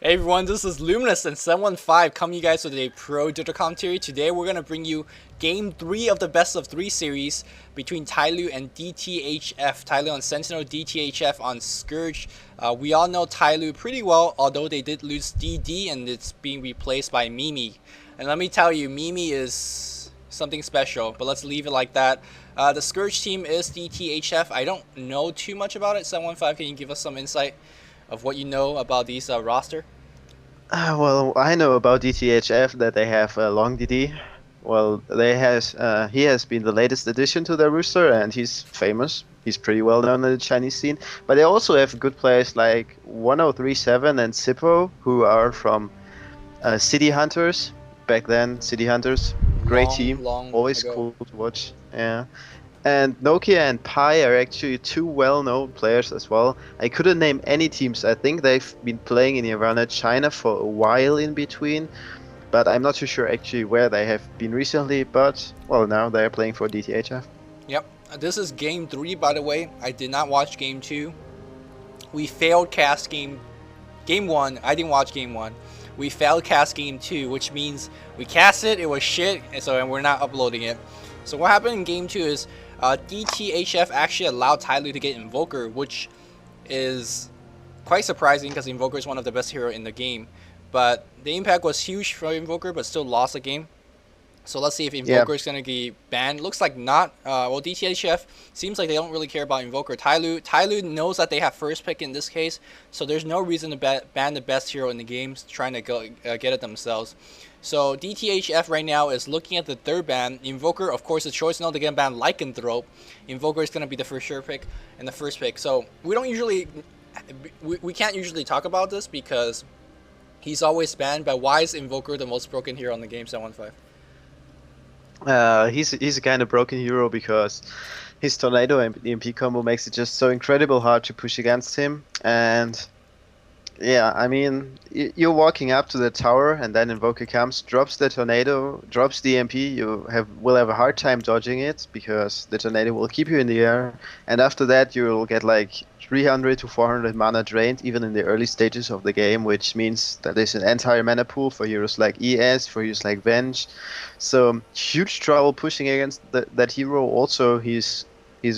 Hey everyone, this is Luminous and 715 coming you guys with a pro Dota commentary. Today we're going to bring you Game 3 of the Best of 3 series between Tyloo and DtHf. Tyloo on Sentinel, DtHf on Scourge. We all know Tyloo pretty well, although they did lose DD and it's being replaced by Mimi. And let me tell you, Mimi is something special, but let's leave it like that. The Scourge team is DtHf. I don't know too much about it. 715, can you give us some insight of what you know about these roster? Well, I know about DtHf that they have a long DD. Well, he has been the latest addition to their roster, and he's famous. He's pretty well known in the Chinese scene. But they also have good players like 1037 and Sippo, who are from City Hunters. Back then, City Hunters, great team, Long always ago. cool to watch. Yeah. And Nokia and Pi are actually two well-known players as well. I couldn't name any teams. I think they've been playing in Iran, China for a while in between, but I'm not too sure actually where they have been recently. But well, now they're playing for DtHf. Yep, this is game 3 by the way. I did not watch game 2. We failed cast game 1. I didn't watch game 1. We failed cast game 2, which means we cast it, it was shit, and we're not uploading it. So what happened in game 2 is DtHf actually allowed Tyloo to get Invoker, which is quite surprising because Invoker is one of the best heroes in the game. But the impact was huge for Invoker, but still lost the game. So let's see if Invoker is going to be banned. Looks like not. Well, DtHf seems like they don't really care about Invoker. Tyloo knows that they have first pick in this case, so there's no reason to ban the best hero in the game, trying to go get it themselves. So DtHf right now is looking at the third ban. Invoker, of course, is choice now to get banned Lycanthrope. Invoker is going to be the for sure pick and the first pick. So we don't usually, we can't usually talk about this because he's always banned. But why is Invoker the most broken hero in the game? 715. He's a kind of broken hero because his Tornado and EMP combo makes it just so incredible hard to push against him. And yeah, I mean, you're walking up to the tower, and then Invoker comes, drops the Tornado, drops the EMP. You will have a hard time dodging it because the Tornado will keep you in the air. And after that, you'll get like 300 to 400 mana drained, even in the early stages of the game, which means that there's an entire mana pool for heroes like ES, for heroes like Venge. So huge trouble pushing against that hero. Also, he's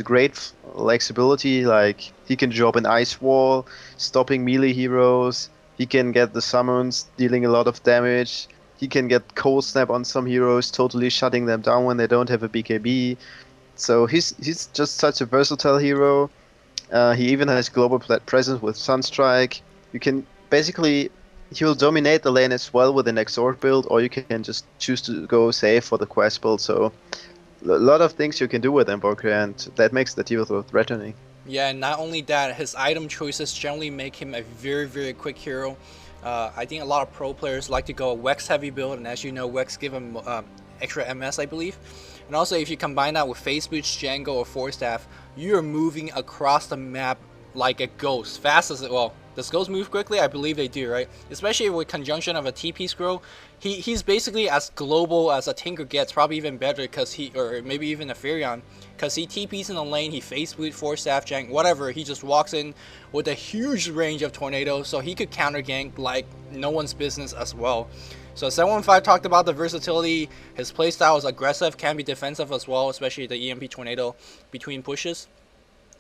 great flexibility, like he can drop an ice wall, stopping melee heroes. He can get the summons, dealing a lot of damage. He can get cold snap on some heroes, totally shutting them down when they don't have a BKB. So he's just such a versatile hero. He even has global presence with Sunstrike. You can basically, he will dominate the lane as well with an Exort build, or you can just choose to go safe for the quest build. So a lot of things you can do with Invoker, and that makes the hero so threatening. Yeah, and not only that, his item choices generally make him a very, very quick hero. I think a lot of pro players like to go a Wex heavy build, and as you know, Wex give him extra MS, I believe. And also, if you combine that with Phase Boost, Django, or Force Staff, you are moving across the map like a ghost. Fast as it, well, does Ghost move quickly? I believe they do, right? Especially with conjunction of a TP scroll. He's basically as global as a Tinker gets, probably even better because or maybe even a Furion, because he TPs in the lane, he Phase Boot, Force Staff, Jank, whatever. He just walks in with a huge range of tornadoes, so he could counter gank like no one's business as well. So 715 talked about the versatility. His playstyle is aggressive, can be defensive as well, especially the EMP tornado between pushes.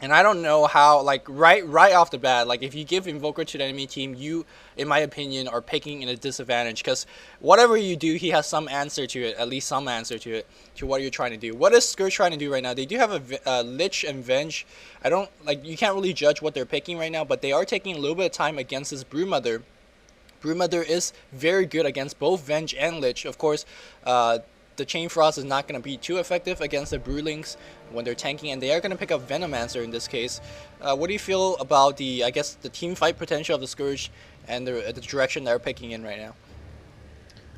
And I don't know how, like, right off the bat, like, if you give Invoker to the enemy team, you, in my opinion, are picking in a disadvantage. Because whatever you do, he has some answer to it, at least some answer to it, to what you're trying to do. What is Scourge trying to do right now? They do have a Lich and Venge. I don't, like, you can't really judge what they're picking right now, but they are taking a little bit of time against this Broodmother. Broodmother is very good against both Venge and Lich. Of course, the Chain Frost is not going to be too effective against the Broodlings when they're tanking, and they are going to pick up Venomancer in this case. What do you feel about the, I guess, the team fight potential of the Scourge and the direction they're picking in right now?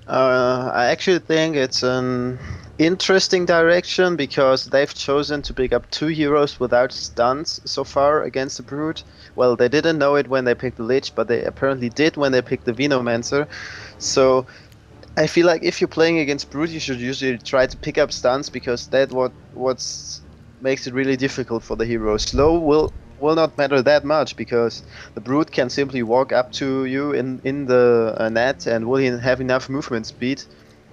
I actually think it's an interesting direction because they've chosen to pick up two heroes without stuns so far against the Brood. Well, they didn't know it when they picked the Lich, but they apparently did when they picked the Venomancer. So I feel like if you're playing against Brood, you should usually try to pick up stuns because that's what makes it really difficult for the hero. Slow will will not matter that much because the brute can simply walk up to you in the net and will have enough movement speed,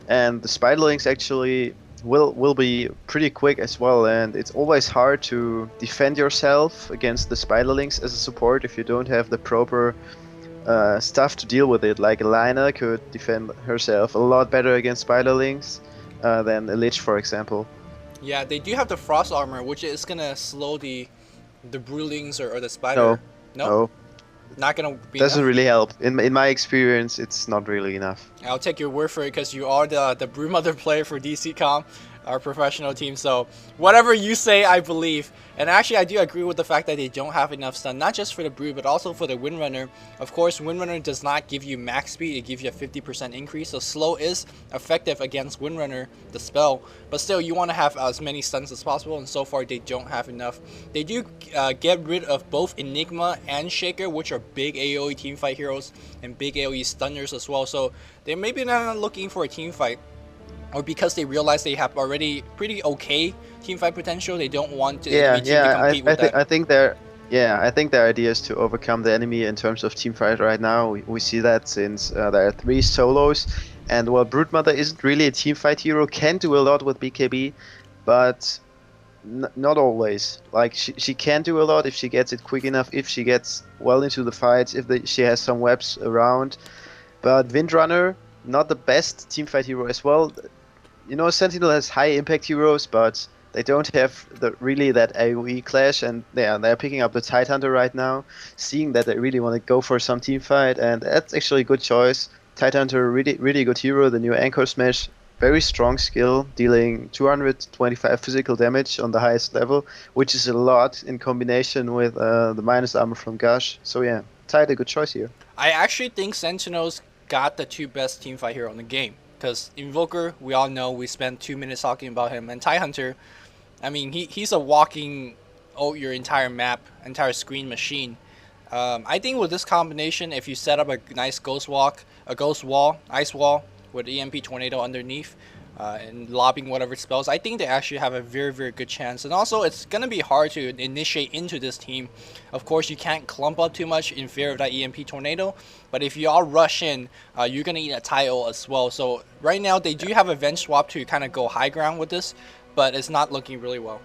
and the spiderlings actually will be pretty quick as well, and it's always hard to defend yourself against the spiderlings as a support if you don't have the proper stuff to deal with it. Like Elena could defend herself a lot better against spiderlings than a lich, for example. Yeah, they do have the frost armor, which is gonna slow the broodlings or the No, spider. No, no, not gonna be doesn't enough. really help. In my experience, it's not really enough. I'll take your word for it because you are the broodmother player for DCCom, our professional team. So whatever you say, I believe. And actually, I do agree with the fact that they don't have enough stun, not just for the brood, but also for the windrunner. Of course, windrunner does not give you max speed; it gives you a 50% increase. So slow is effective against windrunner, the spell. But still, you want to have as many stuns as possible. And so far, they don't have enough. They do get rid of both Enigma and Shaker, which are big AoE teamfight heroes and big AoE stunners as well. So they maybe not looking for a team fight, or because they realize they have already pretty okay team fight potential, they don't want the enemy team to compete with that. I think I think their idea is to overcome the enemy in terms of team fight right now. We see that since there are 3 solos, and while Broodmother isn't really a team fight hero, can do a lot with BKB, but not always. Like she can do a lot if she gets it quick enough, if she gets well into the fights, if she has some webs around. But Windrunner, not the best teamfight hero as well. You know, Sentinel has high impact heroes, but they don't have really that AoE clash, and they're picking up the Tidehunter right now, seeing that they really want to go for some teamfight, and that's actually a good choice. Tidehunter, really good hero, the new Anchor Smash, very strong skill, dealing 225 physical damage on the highest level, which is a lot in combination with the minus armor from Gush. So yeah, Tide a good choice here. I actually think Sentinels got the 2 best teamfight hero in the game. Because Invoker, we all know, we spent 2 minutes talking about him. And Tidehunter, I mean, he's a walking, your entire map, entire screen machine. I think with this combination, if you set up a nice ghost wall, ice wall, with EMP Tornado underneath, and lobbing whatever spells, I think they actually have a very good chance. And also, it's gonna be hard to initiate into this team. Of course, you can't clump up too much in fear of that EMP Tornado, but if you all rush in, you're gonna eat a Tyloo as well. So right now, they do have a Venge swap to kind of go high ground with this, but it's not looking really well.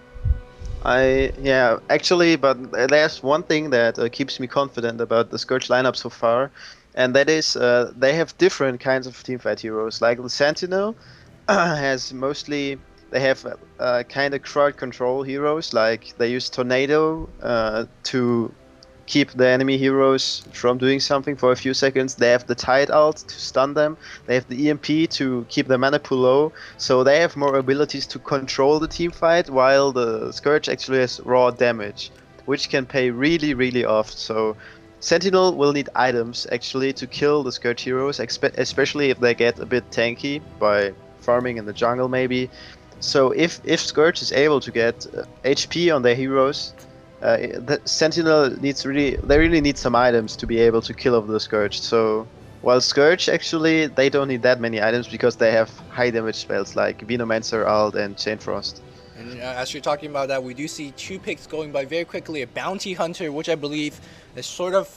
Yeah, actually, but there's one thing that keeps me confident about the Scourge lineup so far, and that is they have different kinds of teamfight heroes. Like the Sentinel has mostly, they have kind of crowd control heroes, like they use Tornado to keep the enemy heroes from doing something for a few seconds. They have the Tide ult to stun them. They have the EMP to keep the mana pool low. So they have more abilities to control the team fight, while the Scourge actually has raw damage, which can pay really off. So Sentinel will need items actually to kill the Scourge heroes, especially if they get a bit tanky by farming in the jungle maybe. So if Scourge is able to get HP on their heroes, the Sentinel they really need some items to be able to kill off the Scourge. So while Scourge actually, they don't need that many items because they have high damage spells like Venomancer, Ult, and Chain Frost. And as you're talking about that, we do see 2 picks going by very quickly. A Bounty Hunter, which I believe is sort of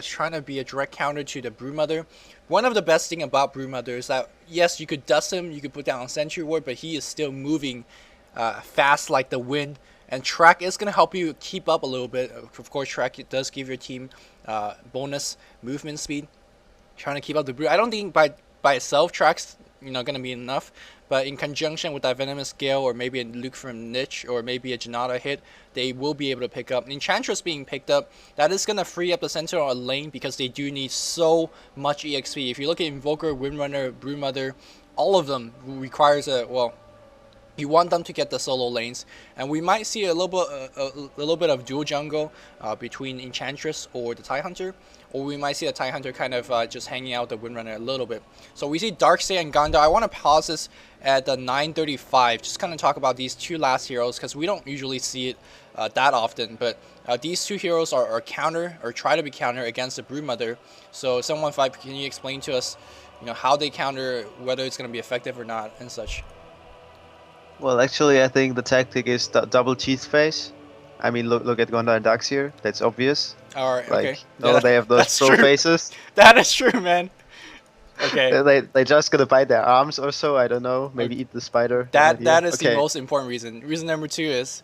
trying to be a direct counter to the Broodmother. One of the best thing about Broodmother is that, yes, you could dust him, you could put down a Sentry Ward, but he is still moving fast like the wind. And Track is going to help you keep up a little bit. Of course, Track does give your team bonus movement speed. Trying to keep up the Brood. I don't think by itself Track's going to be enough. But in conjunction with that Venomous Gale, or maybe a Luke from Niche, or maybe a Janata hit, they will be able to pick up. Enchantress being picked up, that is going to free up the center or lane because they do need so much EXP. If you look at Invoker, Windrunner, Broodmother, all of them requires you want them to get the solo lanes, and we might see a little bit of dual jungle between Enchantress or the Tidehunter, or we might see the Tidehunter kind of just hanging out the Windrunner a little bit. So we see Darkseid and Ganda. I want to pause this at the 9:35, just kind of talk about these 2 last heroes because we don't usually see it that often, but these 2 heroes are counter, or try to be counter, against the Broodmother. So 715, can you explain to us how they counter, whether it's going to be effective or not, and such? Well, actually, I think the tactic is double teeth phase. I mean, look at Gondar and Dax here. That's obvious. Alright, okay. Like, oh, they have those That's troll true. faces. That is true, man. Okay. They just gonna bite their arms or so. I don't know. Maybe eat the spider. No idea. That is the Okay. most important reason. Reason number 2 is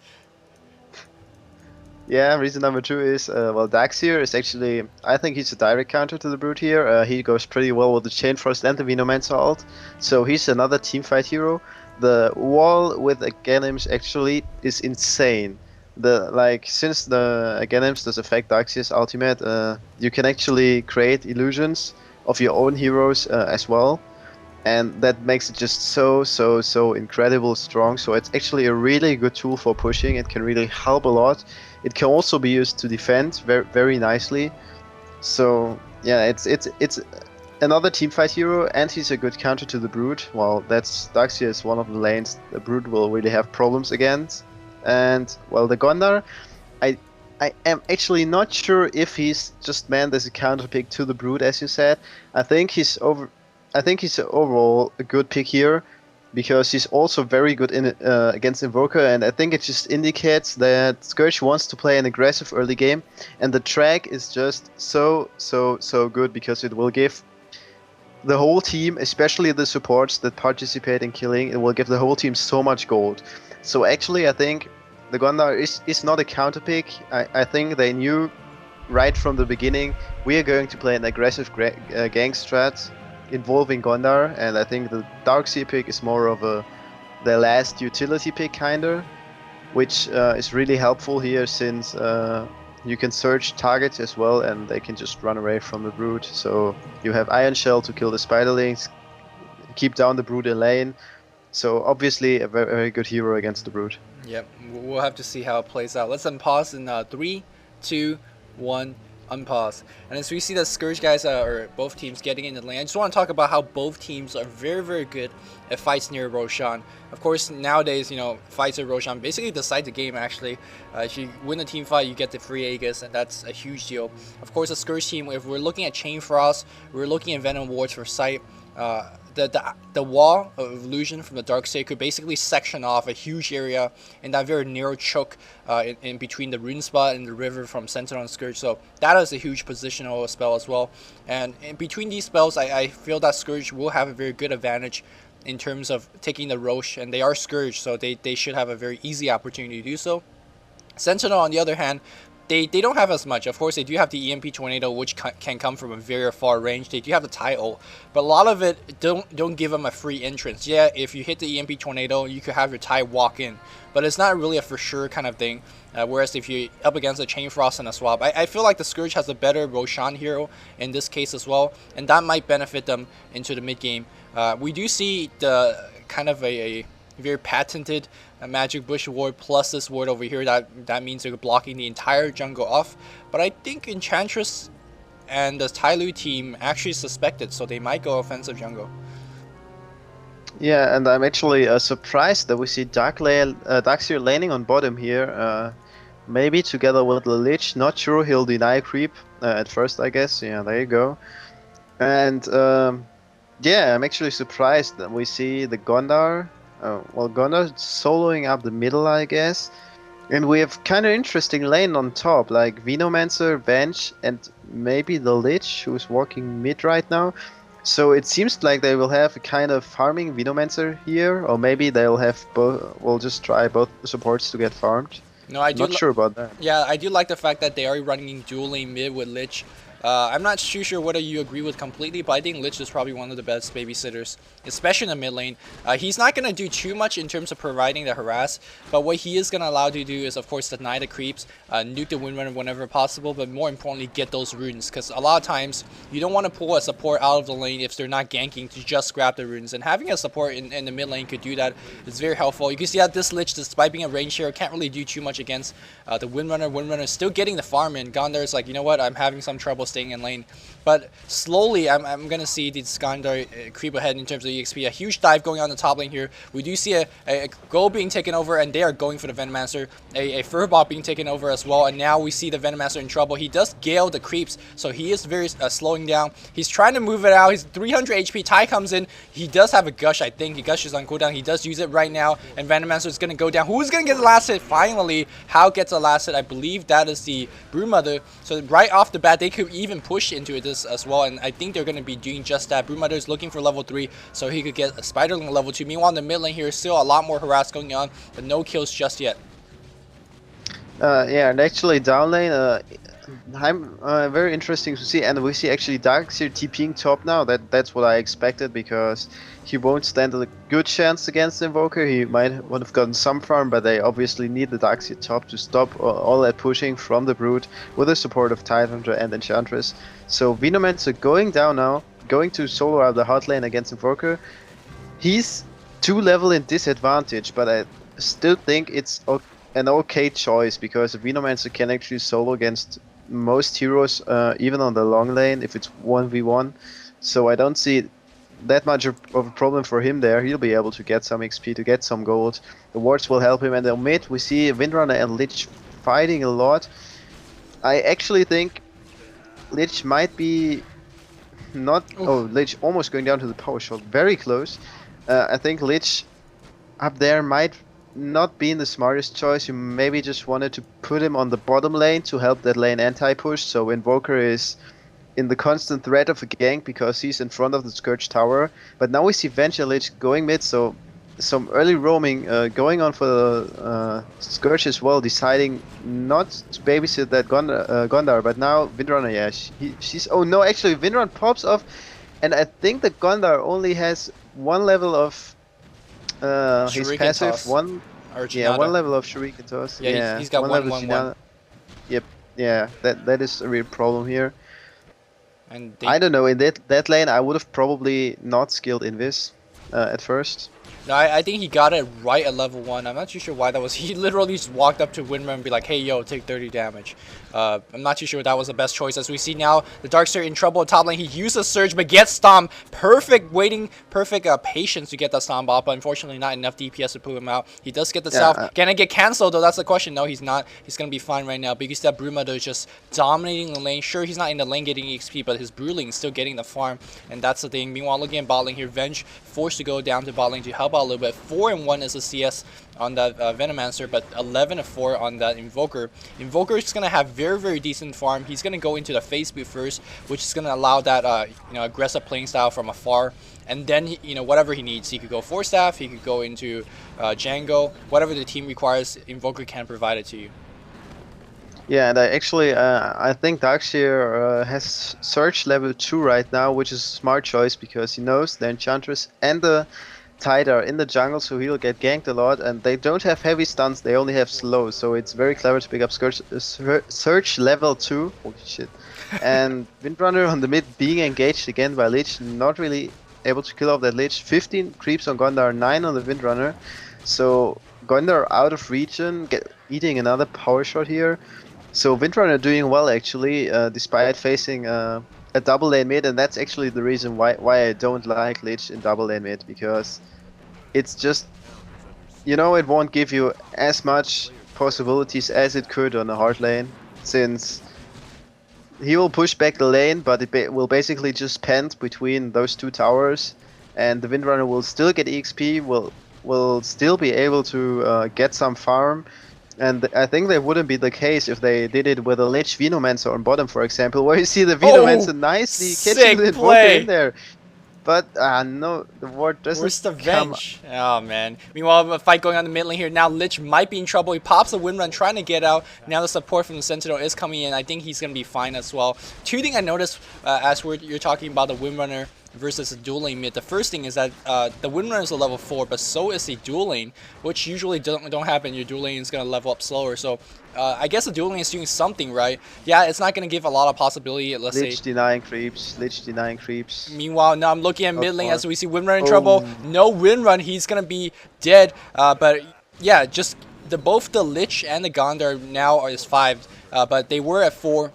Yeah, reason number 2 is, well, Dax here is actually, I think he's a direct counter to the Brute here. He goes pretty well with the Chain Frost and the Venomancer ult, so he's another teamfight hero. The wall with Aghanim's actually is insane. Since the Aghanim's does affect Darkseer's ultimate, you can actually create illusions of your own heroes as well. And that makes it just so incredible strong. So it's actually a really good tool for pushing. It can really help a lot. It can also be used to defend very nicely. So yeah, it's another teamfight hero, and he's a good counter to the Brood. Well, Darkseer is one of the lanes the Brood will really have problems against. And well, the Gondar, I am actually not sure if he's just meant as a counter pick to the Brood, as you said. I think he's overall a good pick here, because he's also very good in against Invoker, and I think it just indicates that Scourge wants to play an aggressive early game, and the track is just so good, because it will give the whole team, especially the supports that participate in killing, it will give the whole team so much gold. So actually I think the Gondar is not a counter pick. I think they knew right from the beginning we are going to play an aggressive gang strat involving Gondar, and I think the Darkseer pick is more of their last utility pick kinda, which is really helpful here, since you can search targets as well and they can just run away from the Brood. So you have Iron Shell to kill the Spiderlings, keep down the Brood in lane. So obviously a very good hero against the Brood. Yep, we'll have to see how it plays out. Let's unpause in 3, 2, 1, unpause. And as we see that Scourge guys or both teams getting in the lane, I just want to talk about how both teams are very good at fights near Roshan. Of course, nowadays, you know, fights at Roshan basically decide the game actually. If you win a team fight, you get the free Aegis, and that's a huge deal. Of course, the Scourge team, if we're looking at Chain Frost, we're looking at Venom Wards for sight. The wall of illusion from the Darkseer could basically section off a huge area in that very narrow choke in between the rune spot and the river from Sentinel and Scourge. So that is a huge positional spell as well. And in between these spells, I feel that Scourge will have a very good advantage in terms of taking the Roche, and they are Scourge, so they should have a very easy opportunity to do so. Sentinel, on the other hand, they don't have as much. Of course, they do have the EMP Tornado, which can come from a very far range. They do have the Ty ult, but a lot of it don't give them a free entrance. Yeah, if you hit the EMP Tornado, you could have your Ty walk in, but it's not really a for sure kind of thing. Whereas if you're up against a Chain Frost and a swap, I feel like the Scourge has a better Roshan hero in this case as well, and that might benefit them into the mid game. We do see the kind of a very patented Magic Bush ward plus this ward over here. That means they're blocking the entire jungle off. But I think Enchantress and the Tyloo team actually suspect it, so they might go offensive jungle. Yeah, and I'm actually surprised that we see Darkseer laning on bottom here. Maybe together with the Lich. Not sure, he'll deny creep at first, I guess. Yeah, there you go. And yeah, I'm actually surprised that we see the Gondar. Well, Gondar soloing up the middle, I guess. And we have kind of interesting lane on top, like Venomancer, Venge, and maybe the Lich, who's walking mid right now. So it seems like they will have a kind of farming Venomancer here, or maybe they'll have both. We'll just try both supports to get farmed. No, I do not sure about that. Yeah, I do like the fact that they are running dual lane mid with Lich. I'm not too sure whether you agree with completely, but I think Lich is probably one of the best babysitters, especially in the mid lane. He's not going to do too much in terms of providing the harass, but what he is going to allow you to do is, of course, deny the creeps, nuke the Windrunner whenever possible, but more importantly, get those runes, because a lot of times you don't want to pull a support out of the lane if they're not ganking to just grab the runes, and having a support in the mid lane could do that. It's very helpful. You can see that this Lich, despite being a range hero, can't really do too much against the Windrunner. Windrunner is still getting the farm in. Gondar is like, you know what, I'm having some trouble staying in lane. But slowly, I'm going to see the Skandar creep ahead in terms of EXP. A huge dive going on the top lane here. We do see a goal being taken over, and they are going for the Venomancer. A Furball being taken over as well, and now we see the Venomancer in trouble. He does Gale the creeps, so he is very slowing down. He's trying to move it out. He's 300 HP. Ty comes in. He does have a Gush, I think. He gushes on cooldown. He does use it right now, and Venomancer is going to go down. Who's going to get the last hit? Finally, How gets the last hit. I believe that is the Broodmother. So right off the bat, they could even push into it as well, and I think they're going to be doing just that. Broodmother is looking for level 3, so he could get a Spiderling level 2. Meanwhile, in the mid lane here, still a lot more harass going on, but no kills just yet. Yeah, and actually down lane, I'm very interesting to see, and we see actually Darkseer TPing top now. That's what I expected, because he won't stand a good chance against Invoker. He would have gotten some farm, but they obviously need the Darkseer top to stop all that pushing from the Brood with the support of Tidehunter and Enchantress. So Venomancer going down now, going to solo out the hot lane against Invoker. He's 2 level in disadvantage, but I still think it's an okay choice, because Venomancer can actually solo against most heroes, even on the long lane, if it's 1v1. So I don't see that much of a problem for him there. He'll be able to get some XP, to get some gold. The wards will help him, and on mid we see Windrunner and Lich fighting a lot. I actually think Lich might be not... Oh, Lich almost going down to the power shot. Very close. I think Lich up there might not be the smartest choice. You maybe just wanted to put him on the bottom lane to help that lane anti-push, so Invoker is in the constant threat of a gank because he's in front of the Scourge Tower. But now we see Venture Lich going mid, so some early roaming going on for the Scourge as well, deciding not to babysit that Gondar. But now Windrunner, yeah, she's... Oh no, actually Windrunner pops off, and I think the Gondar only has 1 level of his passive, toss. one level of Shuriken Toss. Yeah, he's got 1/1/1. Yep, yeah, that is a real problem here. And I don't know, in that lane I would have probably not skilled Invis at first. No, I think he got it right at level 1. I'm not too sure why that was. He literally just walked up to Windrunner and be like, hey, yo, take 30 damage. I'm not too sure that was the best choice. As we see now, the Darkseer in trouble at top lane. He used a Surge, but gets Stomp. Perfect patience to get that Stomp off, but unfortunately not enough DPS to pull him out. He does get the Self. Can it get cancelled, though? That's the question. No, he's not. He's going to be fine right now, because that Broodmother is just dominating the lane. Sure, he's not in the lane getting XP, but his Broodling is still getting the farm, and that's the thing. Meanwhile, looking at bot lane here, Venge forced to go down to bot lane to help out a little bit. 4-1 is the CS on that Venomancer, but 11-4 on that Invoker. Invoker is going to have very decent farm. He's going to go into the phase boot first, which is going to allow that aggressive playing style from afar. And then, whatever he needs, he could go Force Staff, he could go into Django, whatever the team requires, Invoker can provide it to you. Yeah, and I think Darkseer has Surge level 2 right now, which is a smart choice, because he knows the Enchantress and the Tide are in the jungle, so he'll get ganked a lot, and they don't have heavy stuns, they only have slow, so it's very clever to pick up Surge level 2. Holy shit. And Windrunner on the mid being engaged again by Lich, not really able to kill off that Lich. 15 creeps on Gondar, 9 on the Windrunner, so Gondar out of region, eating another power shot here. So Windrunner doing well actually, despite facing a double lane mid, and that's actually the reason why I don't like Lich in double lane mid, because it's just, it won't give you as much possibilities as it could on a hard lane, since he will push back the lane, but it will basically just pent between those 2 towers, and the Windrunner will still get EXP, will still be able to get some farm. And I think that wouldn't be the case if they did it with a Lich Venomancer on bottom, for example, where you see the Venomancer nicely catching the Invoker in there. But no, the ward doesn't. Where's the Venge? Oh man. Meanwhile, a fight going on in the mid lane here. Now Lich might be in trouble. He pops a Windrun trying to get out. Now the support from the Sentinel is coming in. I think he's going to be fine as well. 2 things I noticed as you're talking about the Windrunner versus the dual lane mid. The first thing is that the Windrunner is a level 4, but so is the dual lane, which usually don't happen. Your dual lane is going to level up slower. So I guess the dual lane is doing something right. Yeah, it's not going to give a lot of possibility. Let's say Lich denying creeps. Lich denying creeps. Meanwhile, now I'm looking at mid lane as we see Windrunner in trouble. No Windrun, he's going to be dead. But yeah, just both the Lich and the Gondar now is 5, but they were at 4.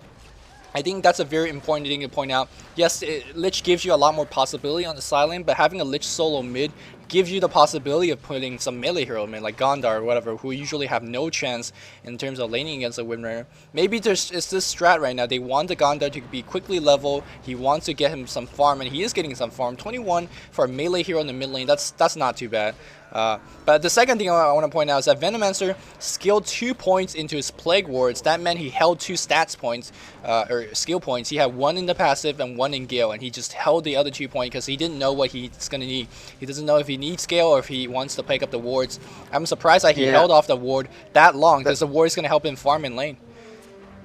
I think that's a very important thing to point out. Yes, Lich gives you a lot more possibility on the side lane, but having a Lich solo mid gives you the possibility of putting some melee hero mid, like Gondar or whatever, who usually have no chance in terms of laning against a Windrunner. Maybe it's this strat right now. They want the Gondar to be quickly level. He wants to get him some farm, and he is getting some farm. 21 for a melee hero in the mid lane, that's not too bad. But the second thing I want to point out is that Venomancer skilled 2 points into his Plague Wards. That meant he held 2 stats points, or skill points. He had 1 in the passive and 1 in Gale, and he just held the other 2 points because he didn't know what he's going to need. He doesn't know if he needs Gale or if he wants to pick up the wards. I'm surprised that he held off the ward that long because the ward is going to help him farm in lane.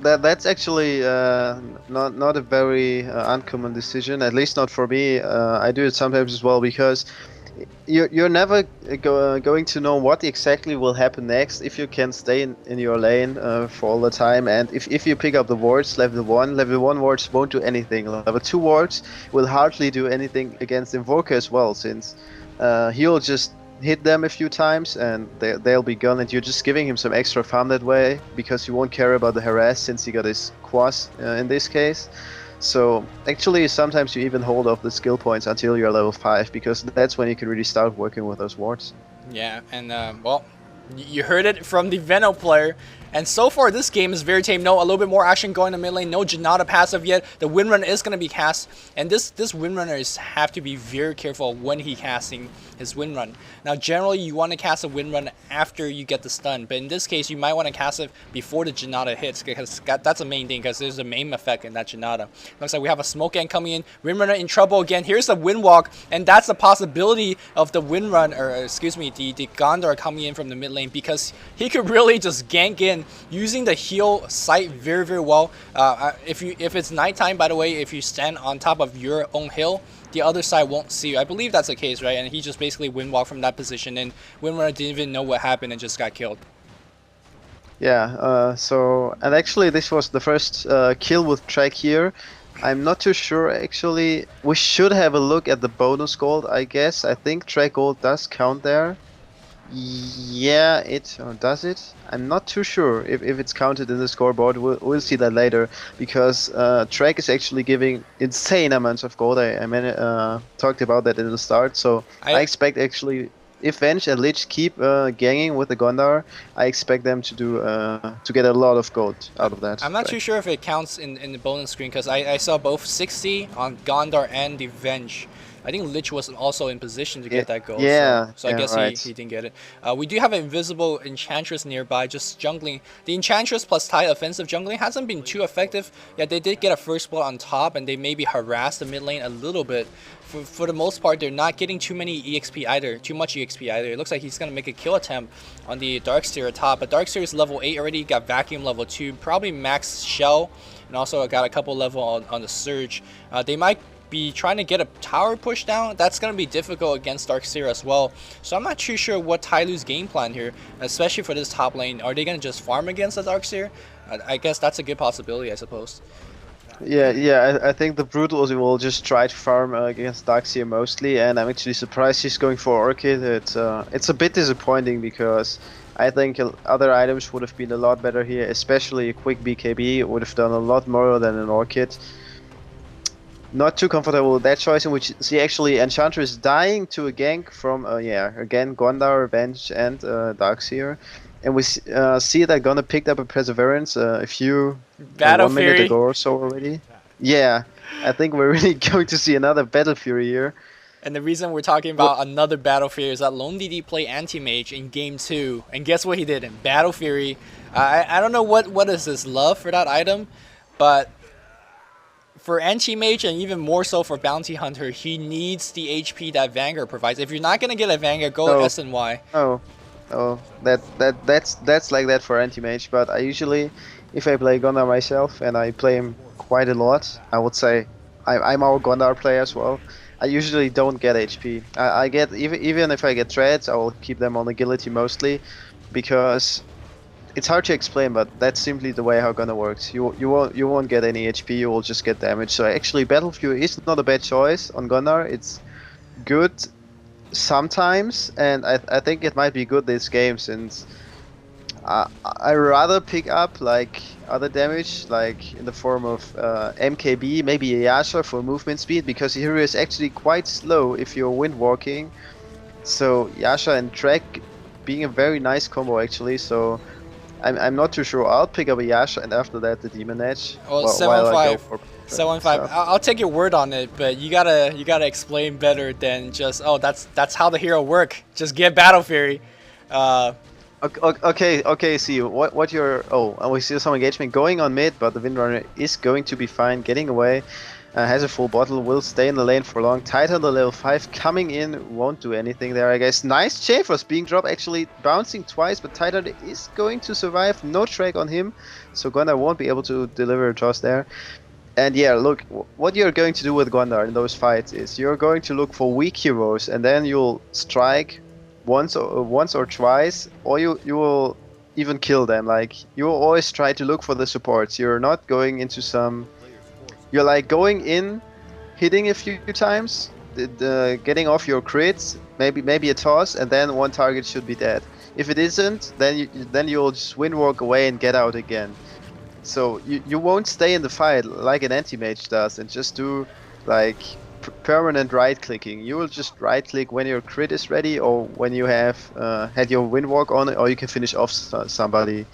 That's actually not a very uncommon decision, at least not for me. I do it sometimes as well because you're never going to know what exactly will happen next if you can stay in your lane for all the time. And if you pick up the wards, level 1 wards won't do anything. Level 2 wards will hardly do anything against Invoker as well, since he'll just hit them a few times and they'll be gone, and you're just giving him some extra farm that way because you won't care about the harass since he got his quas in this case. So actually sometimes you even hold off the skill points until you're level 5, because that's when you can really start working with those wards. Yeah, and well, you heard it from the Veno player. And so far, this game is very tame. No, a little bit more action going to mid lane. No Janata passive yet. The Windrunner is going to be cast. And this Windrunner have to be very careful when he casting his Windrun. Now, generally, you want to cast a Windrun after you get the stun. But in this case, you might want to cast it before the Janata hits, because that's the main thing, because there's a main effect in that Janata. Looks like we have a Smoke Gang coming in. Windrunner in trouble again. Here's the Windwalk. And that's the possibility of the Windrun, or excuse me, the Gondar coming in from the mid lane, because he could really just gank in using the heal site very, very well. If it's nighttime, by the way, if you stand on top of your own hill, the other side won't see you. I believe that's the case, right? And he just basically windwalked from that position, and Windrunner didn't even know what happened and just got killed. Yeah, and actually this was the first kill with Track here. I'm not too sure actually. We should have a look at the bonus gold, I guess. I think Track gold does count there. Yeah, does it? I'm not too sure if it's counted in the scoreboard. We'll see that later, because Track is actually giving insane amounts of gold. I talked about that in the start, so I expect actually, if Venge and Lich keep ganging with the Gondar, I expect them to get a lot of gold out of that. I'm not too sure if it counts in the bonus screen, because I saw both 60 on Gondar and the Venge. I think Lich was also in position to get that gold. Yeah. So I guess he didn't get it. We do have an invisible Enchantress nearby, just jungling. The Enchantress plus Ty offensive jungling hasn't been too effective. Yeah, they did get a first blood on top, and they maybe harassed the mid lane a little bit. For the most part, they're not getting too much EXP either. It looks like he's going to make a kill attempt on the Darkseer top. But Darkseer is level 8 already, got Vacuum level 2, probably max Shell, and also got a couple level on the Surge. They might be trying to get a tower push down. That's going to be difficult against Darkseer as well. So I'm not too sure what Tyloo's game plan here, especially for this top lane. Are they going to just farm against the Darkseer? I guess that's a good possibility, I suppose. Yeah, I think the Brutal will just try to farm against Darkseer mostly, and I'm actually surprised he's going for Orchid. It's a bit disappointing, because I think other items would have been a lot better here, especially a quick BKB would have done a lot more than an Orchid. Not too comfortable with that choice, in which see actually Enchantress is dying to a gank from again Gondar, Venge, and Darkseer, and we see that Gondar picked up a Perseverance a few 1 minute ago or so already. Yeah, I think we're really going to see another Battle Fury here. And the reason we're talking about another Battle Fury is that Lone DD played Anti-Mage in Game 2, and guess what he did in Battle Fury? I don't know what is his love for that item, but for Anti-Mage, and even more so for Bounty Hunter, he needs the HP that Vanguard provides. If you're not gonna get a Vanguard, go with SNY. That's like that for Anti-Mage. But I usually, if I play Gondar myself, and I play him quite a lot, I would say I'm our Gondar player as well. I usually don't get HP. I get even if I get treads, I will keep them on agility mostly, because it's hard to explain, but that's simply the way how Gunnar works. You won't get any HP, you will just get damage. So actually Battle Fury is not a bad choice on Gunnar. It's good sometimes, and I think it might be good this game, since I rather pick up like other damage, like in the form of MKB, maybe a Yasha for movement speed, because Hero is actually quite slow if you're wind walking. So Yasha and Track being a very nice combo actually. So I'm not too sure. I'll pick up a Yasha and after that the Demon Edge. Well, While I go for 715. I'll take your word on it, but you gotta explain better than just, oh, that's how the hero work. Just get Battle Fury. Okay. See what you're. Oh, we see some engagement going on mid, but the Windrunner is going to be fine, getting away. Has a full bottle, will stay in the lane for long. Titan the level 5 coming in, won't do anything there, I guess. Nice Chafers being dropped, actually bouncing twice, but Titan is going to survive. No track on him, so Gondar won't be able to deliver a toss there. And yeah, look, what you're going to do with Gondar in those fights is you're going to look for weak heroes, and then you'll strike once or twice, or you will even kill them. Like, you will always try to look for the supports. You're not going into some... You're like going in, hitting a few times, getting off your crits, maybe a toss, and then one target should be dead. If it isn't, then you'll just wind walk away and get out again. So you won't stay in the fight like an anti-mage does and just do like permanent right clicking. You will just right click when your crit is ready or when you have had your wind walk on it, or you can finish off somebody.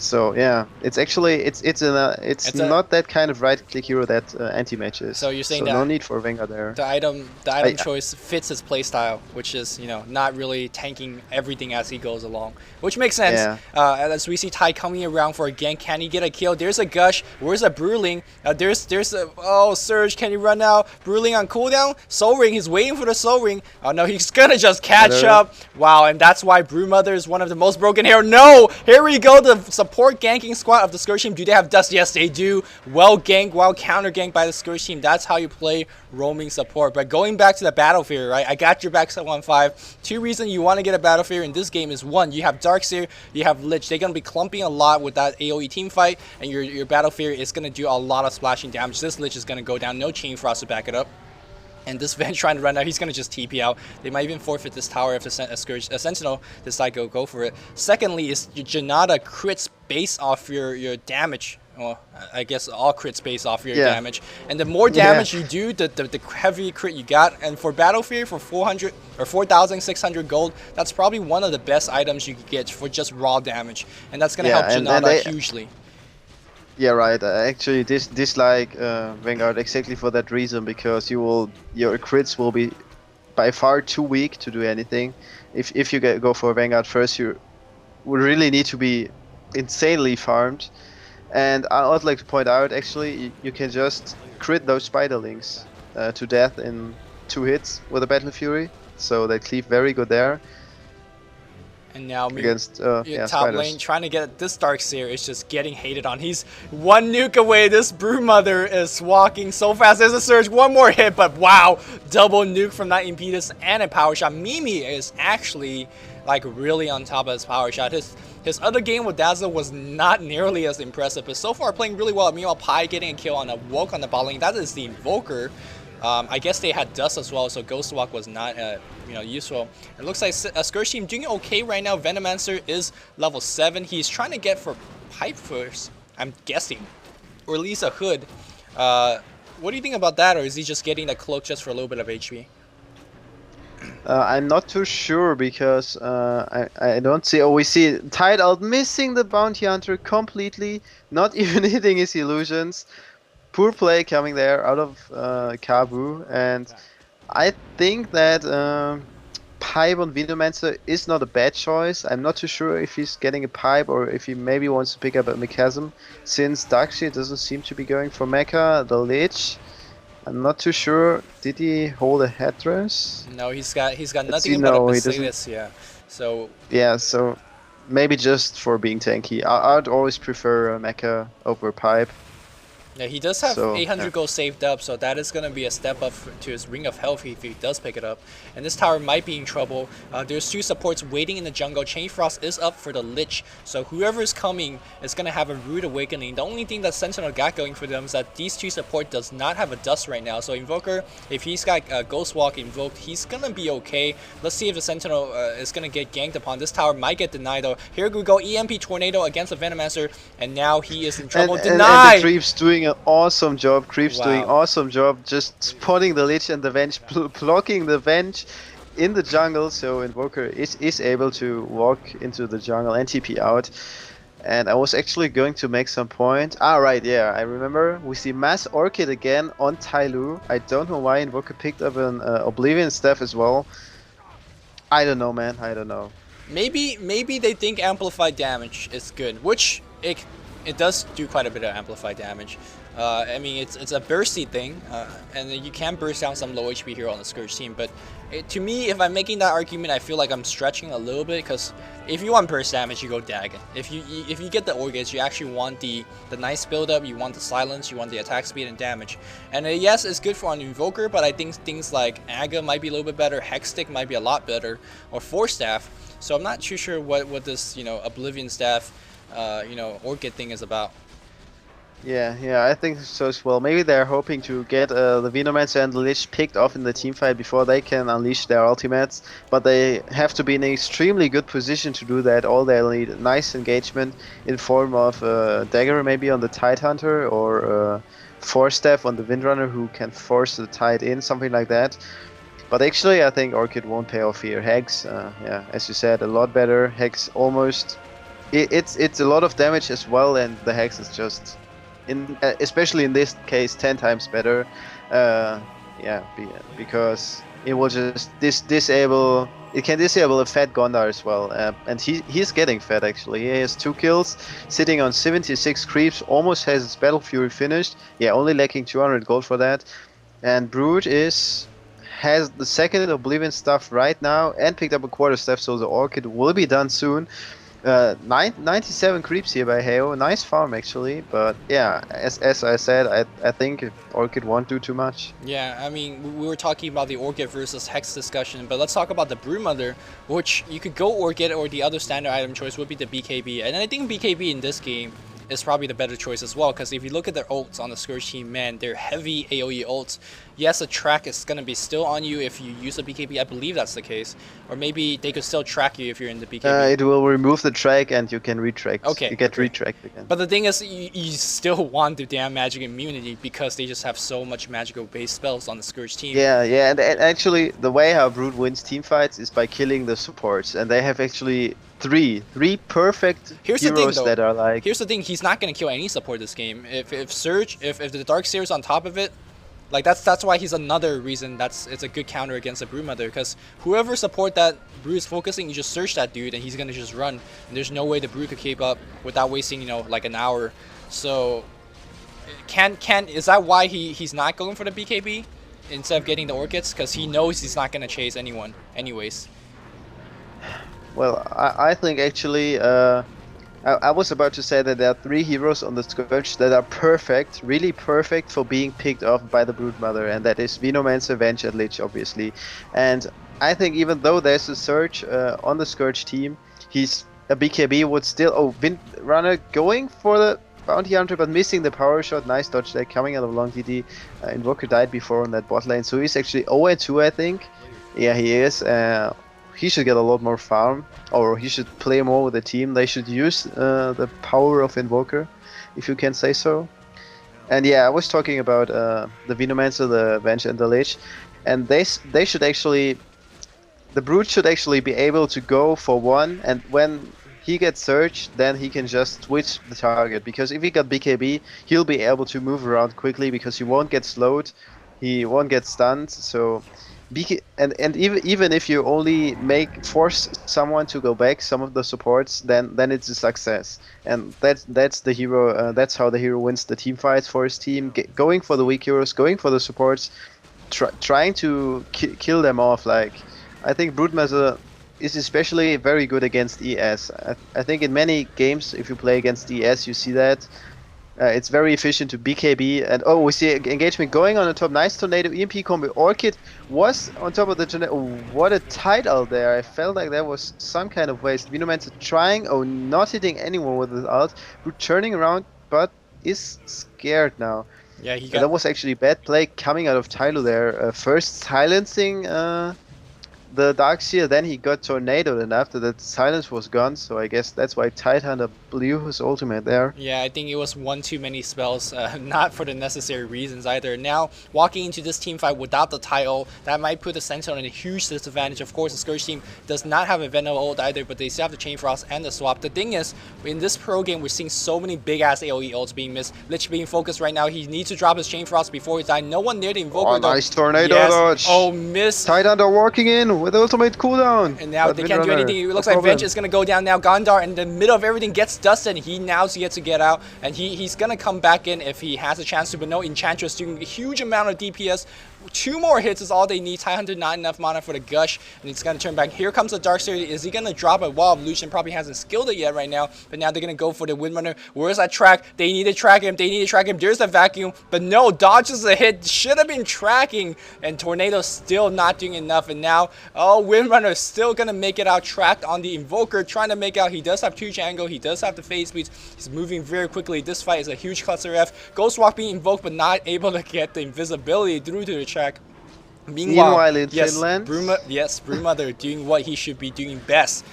So yeah, it's actually it's not that kind of right click hero that anti-mage is. So you're saying that no need for Venga there. The item choice fits his playstyle, which is, you know, not really tanking everything as he goes along, which makes sense. Yeah. As we see Ty coming around for a gank, can he get a kill? There's a gush. Where's a Bruling? There's a Surge. Can he run out? Bruling on cooldown. Soul Ring. He's waiting for the Soul Ring. Oh no, he's gonna just catch up. Wow, and that's why Brewmother is one of the most broken hero. No, here we go. The support ganking squad of the Scourge team. Do they have dust? Yes, they do. Well ganked, well counter ganked by the Scourge team. That's how you play roaming support. But going back to the Battle Fury, right? I got your back 715. Two reasons you want to get a Battle Fury in this game is, one, you have Darkseer, you have Lich. They're going to be clumping a lot with that AoE team fight, and your Battle Fury is going to do a lot of splashing damage. This Lich is going to go down. No Chain Frost to back it up. And this Venge trying to run out, he's going to just TP out. They might even forfeit this tower if a Sentinel decide to go for it. Secondly is your Janata crits based off your damage. Well, I guess all crits based off your damage. And the more damage you do, the heavier crit you got. And for Battle Fury, for 400 or 4,600 gold, that's probably one of the best items you could get for just raw damage. And that's going to help Janata hugely. Yeah, right. Actually, dislike Vanguard exactly for that reason, because your crits will be by far too weak to do anything. If you go for Vanguard first, you would really need to be insanely farmed. And I would like to point out, actually, you can just crit those spiderlings to death in 2 hits with a Battle Fury, so they cleave very good there. And now against top spiders. lane trying to get this Darkseer is just getting hated on. He's one nuke away. This Brewmother is walking so fast. There's a Surge, one more hit, but wow, double nuke from that Impetus and a power shot. Mimi is actually like really on top of his power shot. His other game with Dazzle was not nearly as impressive, but so far playing really well. Meanwhile, Pi getting a kill on a Woke on the bot lane. That is the Invoker. I guess they had Dust as well, so Ghost Walk was not useful. It looks like a Scourge team doing okay right now. Venomancer is level 7. He's trying to get for Pipe first, I'm guessing, or at least a Hood. What do you think about that, or is he just getting the cloak just for a little bit of HP? I'm not too sure, because I don't see... Oh, we see Tide out missing the Bounty Hunter completely, not even hitting his illusions. Poor play coming there out of Kabu, and I think that Pipe on Venomancer is not a bad choice. I'm not too sure if he's getting a Pipe or if he maybe wants to pick up a Mechasm, since Darkseer doesn't seem to be going for Mecha. The Lich, I'm not too sure. Did he hold a headdress? No, he's got nothing but a Basilius, yeah. So yeah, so maybe just for being tanky. I'd always prefer Mecha over Pipe. Yeah, he does have So 800 gold saved up, so that is going to be a step up to his Ring of Health if he does pick it up. And this tower might be in trouble. There's 2 supports waiting in the jungle. Chain Frost is up for the Lich, so whoever is coming is going to have a rude awakening. The only thing that Sentinel got going for them is that these 2 support does not have a Dust right now, so Invoker, if he's got Ghost Walk invoked, he's going to be okay. Let's see if the Sentinel is going to get ganked upon. This tower might get denied though. Here we go, EMP Tornado against the Venomancer, and now he is in trouble. Denied! And the Creep's doing an awesome job. Wow. Doing awesome job, just spotting the Lich and the Venge, blocking the Venge in the jungle, so Invoker is able to walk into the jungle and TP out. And I was actually going to make some point. Ah, right, yeah, I remember. We see Mass Orchid again on Tyloo. I don't know why Invoker picked up an Oblivion Staff as well. I don't know, man. I don't know. Maybe they think amplified damage is good, which it does do quite a bit of amplified damage. I mean, it's a bursty thing, and you can burst down some low HP hero on the Scourge team. But to me, if I'm making that argument, I feel like I'm stretching a little bit, because if you want burst damage, you go Dagon. If you get the Organs, you actually want the nice build up, you want the silence, you want the attack speed and damage. And yes, it's good for an Invoker, but I think things like Aga might be a little bit better, Hexstick might be a lot better, or Force Staff. So I'm not too sure what this Oblivion Staff Orchid thing is about. Yeah, I think so as well. Maybe they're hoping to get the Venomancer and the Lich picked off in the teamfight before they can unleash their ultimates, but they have to be in an extremely good position to do that. All they need nice engagement in form of Dagger maybe on the Tidehunter, or Force Staff on the Windrunner who can force the Tide in, something like that. But actually I think Orchid won't pay off here. Hex, yeah, as you said, a lot better. Hex almost... It's a lot of damage as well, and the Hex is just... especially in this case, 10 times better. Yeah, because it will just disable. It can disable a fat Gondar as well, and he's getting fat actually. He has 2 kills, sitting on 76 creeps, almost has his Battle Fury finished. Yeah, only lacking 200 gold for that. And Brood has the second Oblivion stuff right now and picked up a quarter staff, so the Orchid will be done soon. 97 creeps here by Heo, nice farm actually, but yeah, as I said, I think Orchid won't do too much. Yeah, I mean, we were talking about the Orchid versus Hex discussion, but let's talk about the Broodmother, which you could go Orchid, or the other standard item choice would be the BKB, and I think BKB in this game is probably the better choice as well, because if you look at their ults on the Scourge team, man, they're heavy AoE ults. Yes, the track is going to be still on you if you use a BKB, I believe that's the case. Or maybe they could still track you if you're in the BKB. It will remove the track and you can retract. Okay. You get retracked again. But the thing is, you still want the damn magic immunity, because they just have so much magical based spells on the Scourge team. Yeah, and actually the way how Brood wins team fights is by killing the supports, and they have actually three perfect heroes that are like... Here's the thing, he's not going to kill any support this game. If Surge, if the Darkseer is on top of it, like that's why he's another reason it's a good counter against the Broodmother, because whoever support that Brood is focusing, you just search that dude and he's going to just run, and there's no way the Brood could keep up without wasting, like an hour. So is that why he's not going for the BKB instead of getting the Orchids? Because he knows he's not going to chase anyone anyways. Well, I think actually, I was about to say that there are 3 heroes on the Scourge that are perfect, really perfect for being picked off by the Broodmother, and that is Venomancer, Venge, and Lich, obviously. And I think even though there's a Surge on the Scourge team, a BKB would still... Oh, Windrunner going for the Bounty Hunter, but missing the power shot. Nice dodge there, coming out of long DD. Invoker died before on that bot lane, so he's actually 0-2, I think. Yeah, he is. He should get a lot more farm, or he should play more with the team. They should use the power of Invoker, if you can say so. And yeah, I was talking about the Venomancer, the Venge, and the Lich, and they should actually... The Brood should actually be able to go for one, and when he gets Surge, then he can just switch the target, because if he got BKB, he'll be able to move around quickly, because he won't get slowed, he won't get stunned, so... And even if you only force someone to go back, some of the supports, then it's a success, and that's the hero. That's how the hero wins the team fights for his team. Going for the weak heroes, going for the supports, trying to kill them off. Like, I think Broodmother is especially very good against ES. I think in many games, if you play against ES, you see that. It's very efficient to BKB, and oh, we see engagement going on the top. Nice tornado EMP combo. Orchid was on top of the tornado. Oh, what a tight ult there. I felt like there was some kind of waste. Venomancer trying, oh, not hitting anyone with his ult. Turning around, but is scared now. Yeah, that was actually bad play coming out of Tyloo there. First silencing the Darkseer, then he got tornadoed, and after that silence was gone, so I guess that's why Tidehunter blew his ultimate there. Yeah, I think it was one too many spells, not for the necessary reasons either. Now, walking into this team fight without the Ty ult, that might put the Sentinel in a huge disadvantage. Of course, the Scourge team does not have a Venom ult either, but they still have the Chain Frost and the swap. The thing is, in this pro game, we're seeing so many big-ass AoE ults being missed. Lich being focused right now, he needs to drop his Chain Frost before he dies. No one near the Invoker, though. Nice tornado dodge! Oh, miss! Tidehunter walking in with ultimate cooldown. And now they can't do anything. It looks like Venge is going to go down now. Gondar in the middle of everything gets dusted. He now gets to get out. And he's going to come back in if he has a chance to. But no, Enchantress doing a huge amount of DPS. 2 more hits is all they need. Tidehunter not enough mana for the gush. And he's going to turn back. Here comes the Darkseer. Is he going to drop a Wall of Illusion? Probably hasn't skilled it yet right now. But now they're going to go for the Windrunner. Where's that track? They need to track him. They need to track him. There's the vacuum. But no, dodges a hit. Should have been tracking. And Tornado still not doing enough. And now, oh, Windrunner still going to make it out. Tracked on the Invoker. Trying to make out. He does have 2 angle. He does have the phase speeds. He's moving very quickly. This fight is a huge cluster F. Ghostwalk being invoked, but not able to get the invisibility through to the track. Meanwhile in Finland, Brewmother doing what he should be doing best.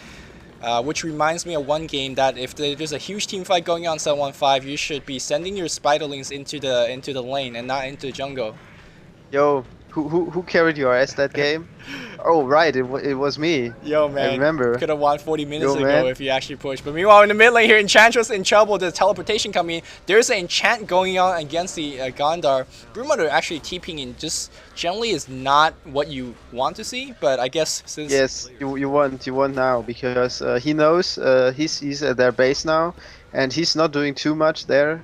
Which reminds me of one game that if there's a huge team fight going on 7-1-5, you should be sending your Spiderlings into the lane and not into jungle. Yo, who carried your ass that game? Oh right, it was me. Yo man, I remember. Could have won 40 minutes ago if you actually pushed. But meanwhile in the mid lane here, Enchantress in trouble. The teleportation coming in. There's an enchant going on against the Gondar. Brewmother actually TPing in just generally is not what you want to see. But I guess since you want now because he knows he's at their base now. And he's not doing too much there.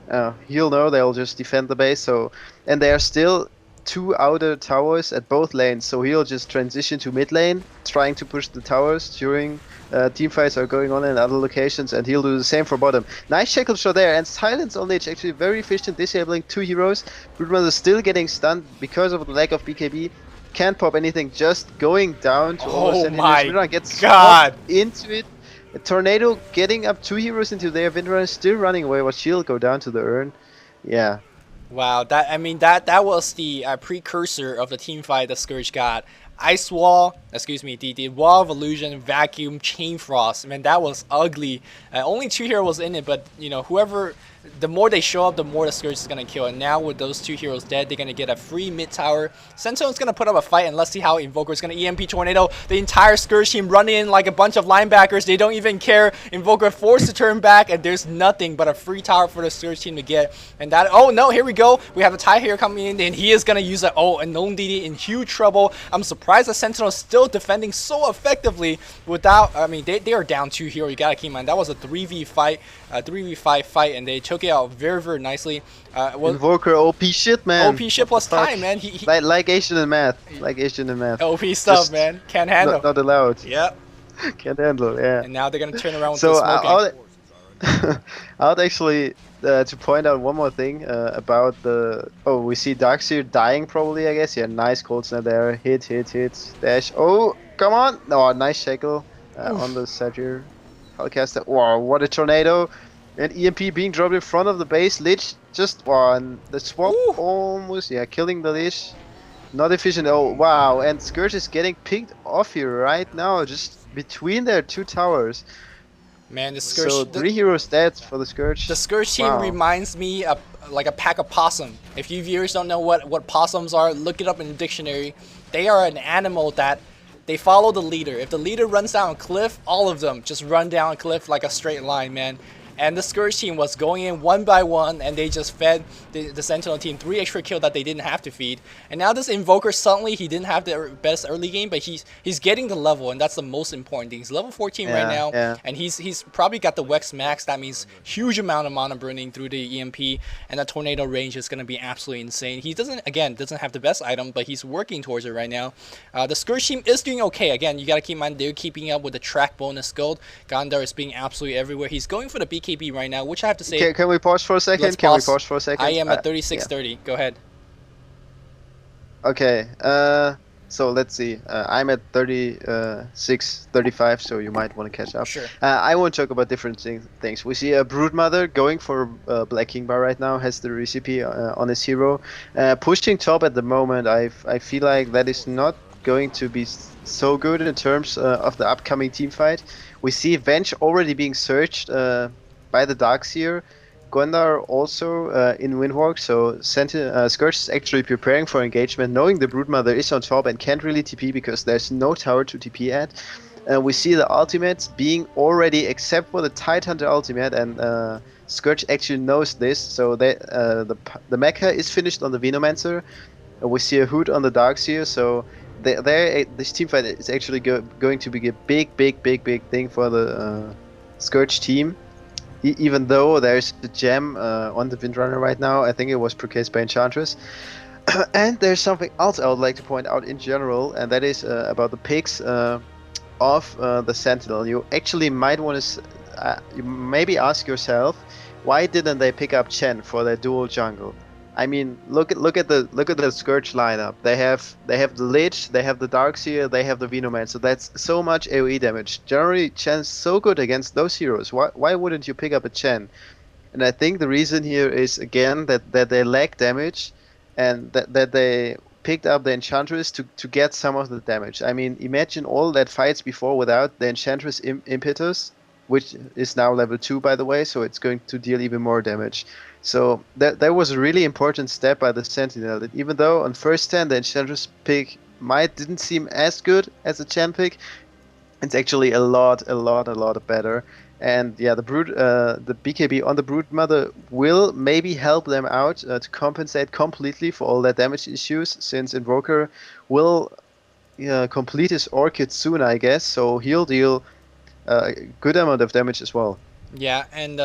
He'll know they'll just defend the base. So and they are still 2 outer towers at both lanes, so he'll just transition to mid lane, trying to push the towers during team fights are going on in other locations, and he'll do the same for bottom. Nice shackle shot there, and silence on Lich, actually very efficient, disabling 2 heroes. Broodmother still getting stunned because of the lack of BKB. Can't pop anything, just going down to oh my Vindrunner gets god into it. A tornado getting up 2 heroes into there. Vindrunner still running away, but she'll go down to the urn. Yeah. Wow, that was the precursor of the team fight the Scourge got. Ice Wall, excuse me, the Wall of Illusion, Vacuum, Chain Frost. Man, that was ugly. Only 2 heroes in it, but you know, whoever, the more they show up, the more the Scourge is gonna kill. And now with those 2 heroes dead, they're gonna get a free mid tower. Sentinel's gonna put up a fight, and let's see how Invoker's gonna EMP Tornado. The entire Scourge team running in like a bunch of linebackers. They don't even care. Invoker forced to turn back, and there's nothing but a free tower for the Scourge team to get. And that, oh no, here we go. We have a Ty here coming in, and he is gonna use it. Oh, and Gnome DD in huge trouble. I'm surprised the Sentinel is still defending so effectively without, I mean, they are down 2 here. You gotta keep in mind that was a 3v fight, 3v5 fight, and they took it out very nicely. Invoker OP shit, man. OP shit plus time, man. He like Asian in math. Like Asian in math. OP stuff, just man. Can't handle. Not allowed. Yep. Can't handle, yeah. And now they're gonna turn around with so the smoking. I'd actually to point out one more thing about the. Oh, we see Darkseer dying probably, I guess. Yeah, nice cold snap there. Hit, dash. Oh, come on! No, nice shackle on the Satyr. Hellcaster. Wow, what a tornado! And EMP being dropped in front of the base. Lich just one. The swap almost, yeah, killing the Lich. Not efficient. Oh, wow. And Scourge is getting picked off here right now, just between their 2 towers. Man, the Scourge. So 3 heroes dead for the Scourge. The Scourge team reminds me of like a pack of possum. If you viewers don't know what possums are, look it up in the dictionary. They are an animal that they follow the leader. If the leader runs down a cliff, all of them just run down a cliff like a straight line, man. And the Scourge team was going in 1 by 1, and they just fed the Sentinel team 3 extra kills that they didn't have to feed. And now this Invoker, suddenly he didn't have the best early game, but he's getting the level, and that's the most important thing. He's level 14 right now, and he's probably got the Wex max. That means huge amount of mana burning through the EMP, and the tornado range is going to be absolutely insane. He doesn't have the best item, but he's working towards it right now. The Scourge team is doing okay. Again, you got to keep in mind they're keeping up with the track bonus gold. Gondar is being absolutely everywhere. He's going for the BKB right now, which I have to say. Can we pause for a second? Let's Can we pause. pause for a second? I am at 3630. Go ahead. Okay. So let's see. I'm at 36, 35, so you might want to catch up. Sure. I want to talk about different things. We see a Broodmother going for Black King Bar right now, has the recipe on his hero. Pushing top at the moment, I feel like that is not going to be so good in terms of the upcoming team fight. We see Venge already being searched by the Darkseer. Gondar also in Windwalk, so Scourge is actually preparing for engagement, knowing the Broodmother is on top and can't really TP because there's no tower to TP at. We see the ultimates being already, except for the Tidehunter ultimate, and Scourge actually knows this, so the mecha is finished on the Venomancer. We see a Hood on the Darkseer, so this teamfight is actually going to be a big thing for the Scourge team. Even though there's the gem on the Windrunner right now, I think it was procased by Enchantress. And there's something else I would like to point out in general, and that is about the picks of the Sentinel. You actually might want to maybe ask yourself, why didn't they pick up Chen for their dual jungle? I mean, look at the Scourge lineup. They have the Lich, they have the Darkseer, they have the Venoman. So that's so much AoE damage. Generally, Chen's so good against those heroes. Why wouldn't you pick up a Chen? And I think the reason here is again that they lack damage, and that they picked up the Enchantress to get some of the damage. I mean, imagine all that fights before without the Enchantress impetus, which is now level 2 by the way, so it's going to deal even more damage. So that was a really important step by the Sentinel. That even though on first stand the Enchantress pick didn't seem as good as the Chen pick, it's actually a lot better. And yeah, the BKB on the Broodmother will maybe help them out to compensate completely for all their damage issues, since Invoker will complete his Orchid soon, I guess. So he'll deal a good amount of damage as well. Yeah, and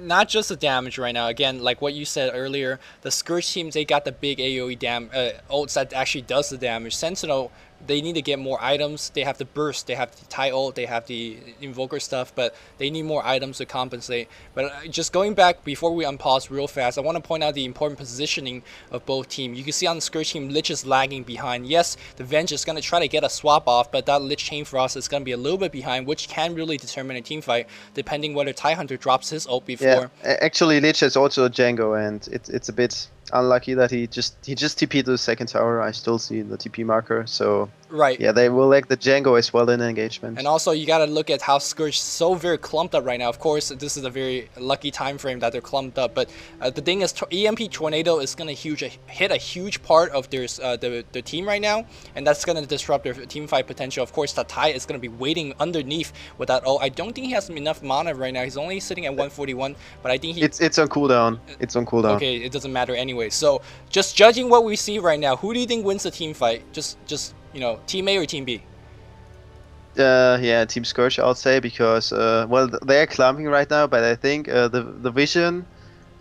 not just the damage right now. Again, like what you said earlier, the Scourge teams, they got the big AoE ults that actually does the damage. Sentinel, they need to get more items. They have the burst, they have the tie ult, they have the invoker stuff, but they need more items to compensate. But just going back before we unpause real fast, I want to point out the important positioning of both teams. You can see on the Scourge team, Lich is lagging behind. Yes, the Venge is going to try to get a swap off, but that Lich Chain Frost is going to be a little bit behind, which can really determine a team fight, depending whether Tidehunter drops his ult before. Yeah, actually Lich is also a Django, and it's a bit unlucky that he just TP'd to the second tower. I still see the TP marker, so right. Yeah, they will lack the Django as well in engagement. And also you gotta look at how Scourge is so very clumped up right now. Of course, this is a very lucky time frame that they're clumped up, but the thing is, EMP Tornado is gonna hit a huge part of their the team right now, and that's gonna disrupt their team fight potential. Of course, Tatai is gonna be waiting underneath with that. Oh, I don't think he has enough mana right now. He's only sitting at 141, but I think it's on cooldown. It's on cooldown. Okay, it doesn't matter anyway. So just judging what we see right now, who do you think wins the team fight? Just you know, Team A or Team B? Yeah, Team Scourge, I would say, because well, they're clumping right now, but I think the vision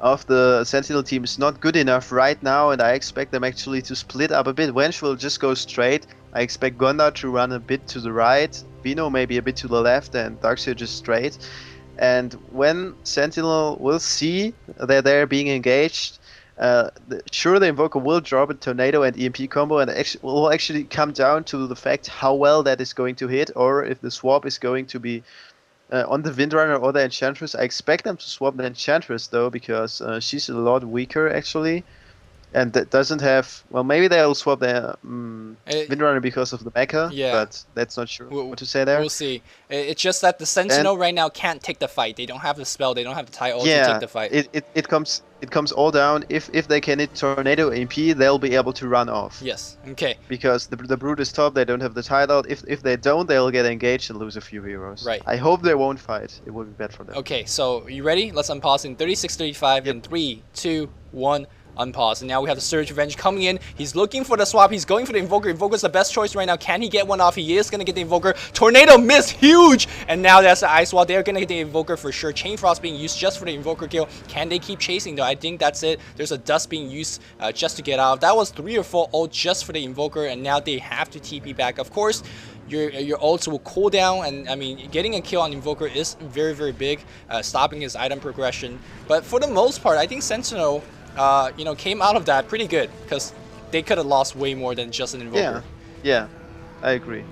of the Sentinel team is not good enough right now, and I expect them actually to split up a bit. Wench will just go straight. I expect Gondar to run a bit to the right, Vino maybe a bit to the left, and Darkseer just straight. And when Sentinel will see that they're being engaged, sure, the Invoker will drop a Tornado and EMP combo, and it will actually come down to the fact how well that is going to hit, or if the swap is going to be on the Windrunner or the Enchantress. I expect them to swap the Enchantress though, because she's a lot weaker actually. And that doesn't have... Well, maybe they'll swap their Windrunner because of the mecha, yeah, but that's not sure what to say there. We'll see. It's just that the Sentinel right now can't take the fight. They don't have the spell, they don't have the tie ult to take the fight. It comes all down. If they can hit Tornado MP, they'll be able to run off. Yes, okay. Because the Brood is top, they don't have the tie ult. If they don't, they'll get engaged and lose a few heroes. Right. I hope they won't fight. It would be bad for them. Okay, so you ready? Let's unpause in 36-35 in 3, 2, 1. Unpause. And now we have the Surge Revenge coming in. He's looking for the swap. He's going for the Invoker. Invoker's the best choice right now. Can he get one off? He is going to get the Invoker. Tornado missed. Huge. And now that's the Ice Wall. They're going to get the Invoker for sure. Chain Frost being used just for the Invoker kill. Can they keep chasing though? I think that's it. There's a Dust being used just to get out. That was 3 or 4 ult just for the Invoker. And now they have to TP back. Of course, your ults will cool down, and I mean, getting a kill on Invoker is very, very big, stopping his item progression. But for the most part, I think Sentinel, you know, came out of that pretty good, because they could have lost way more than just an Invoker. Yeah, I agree.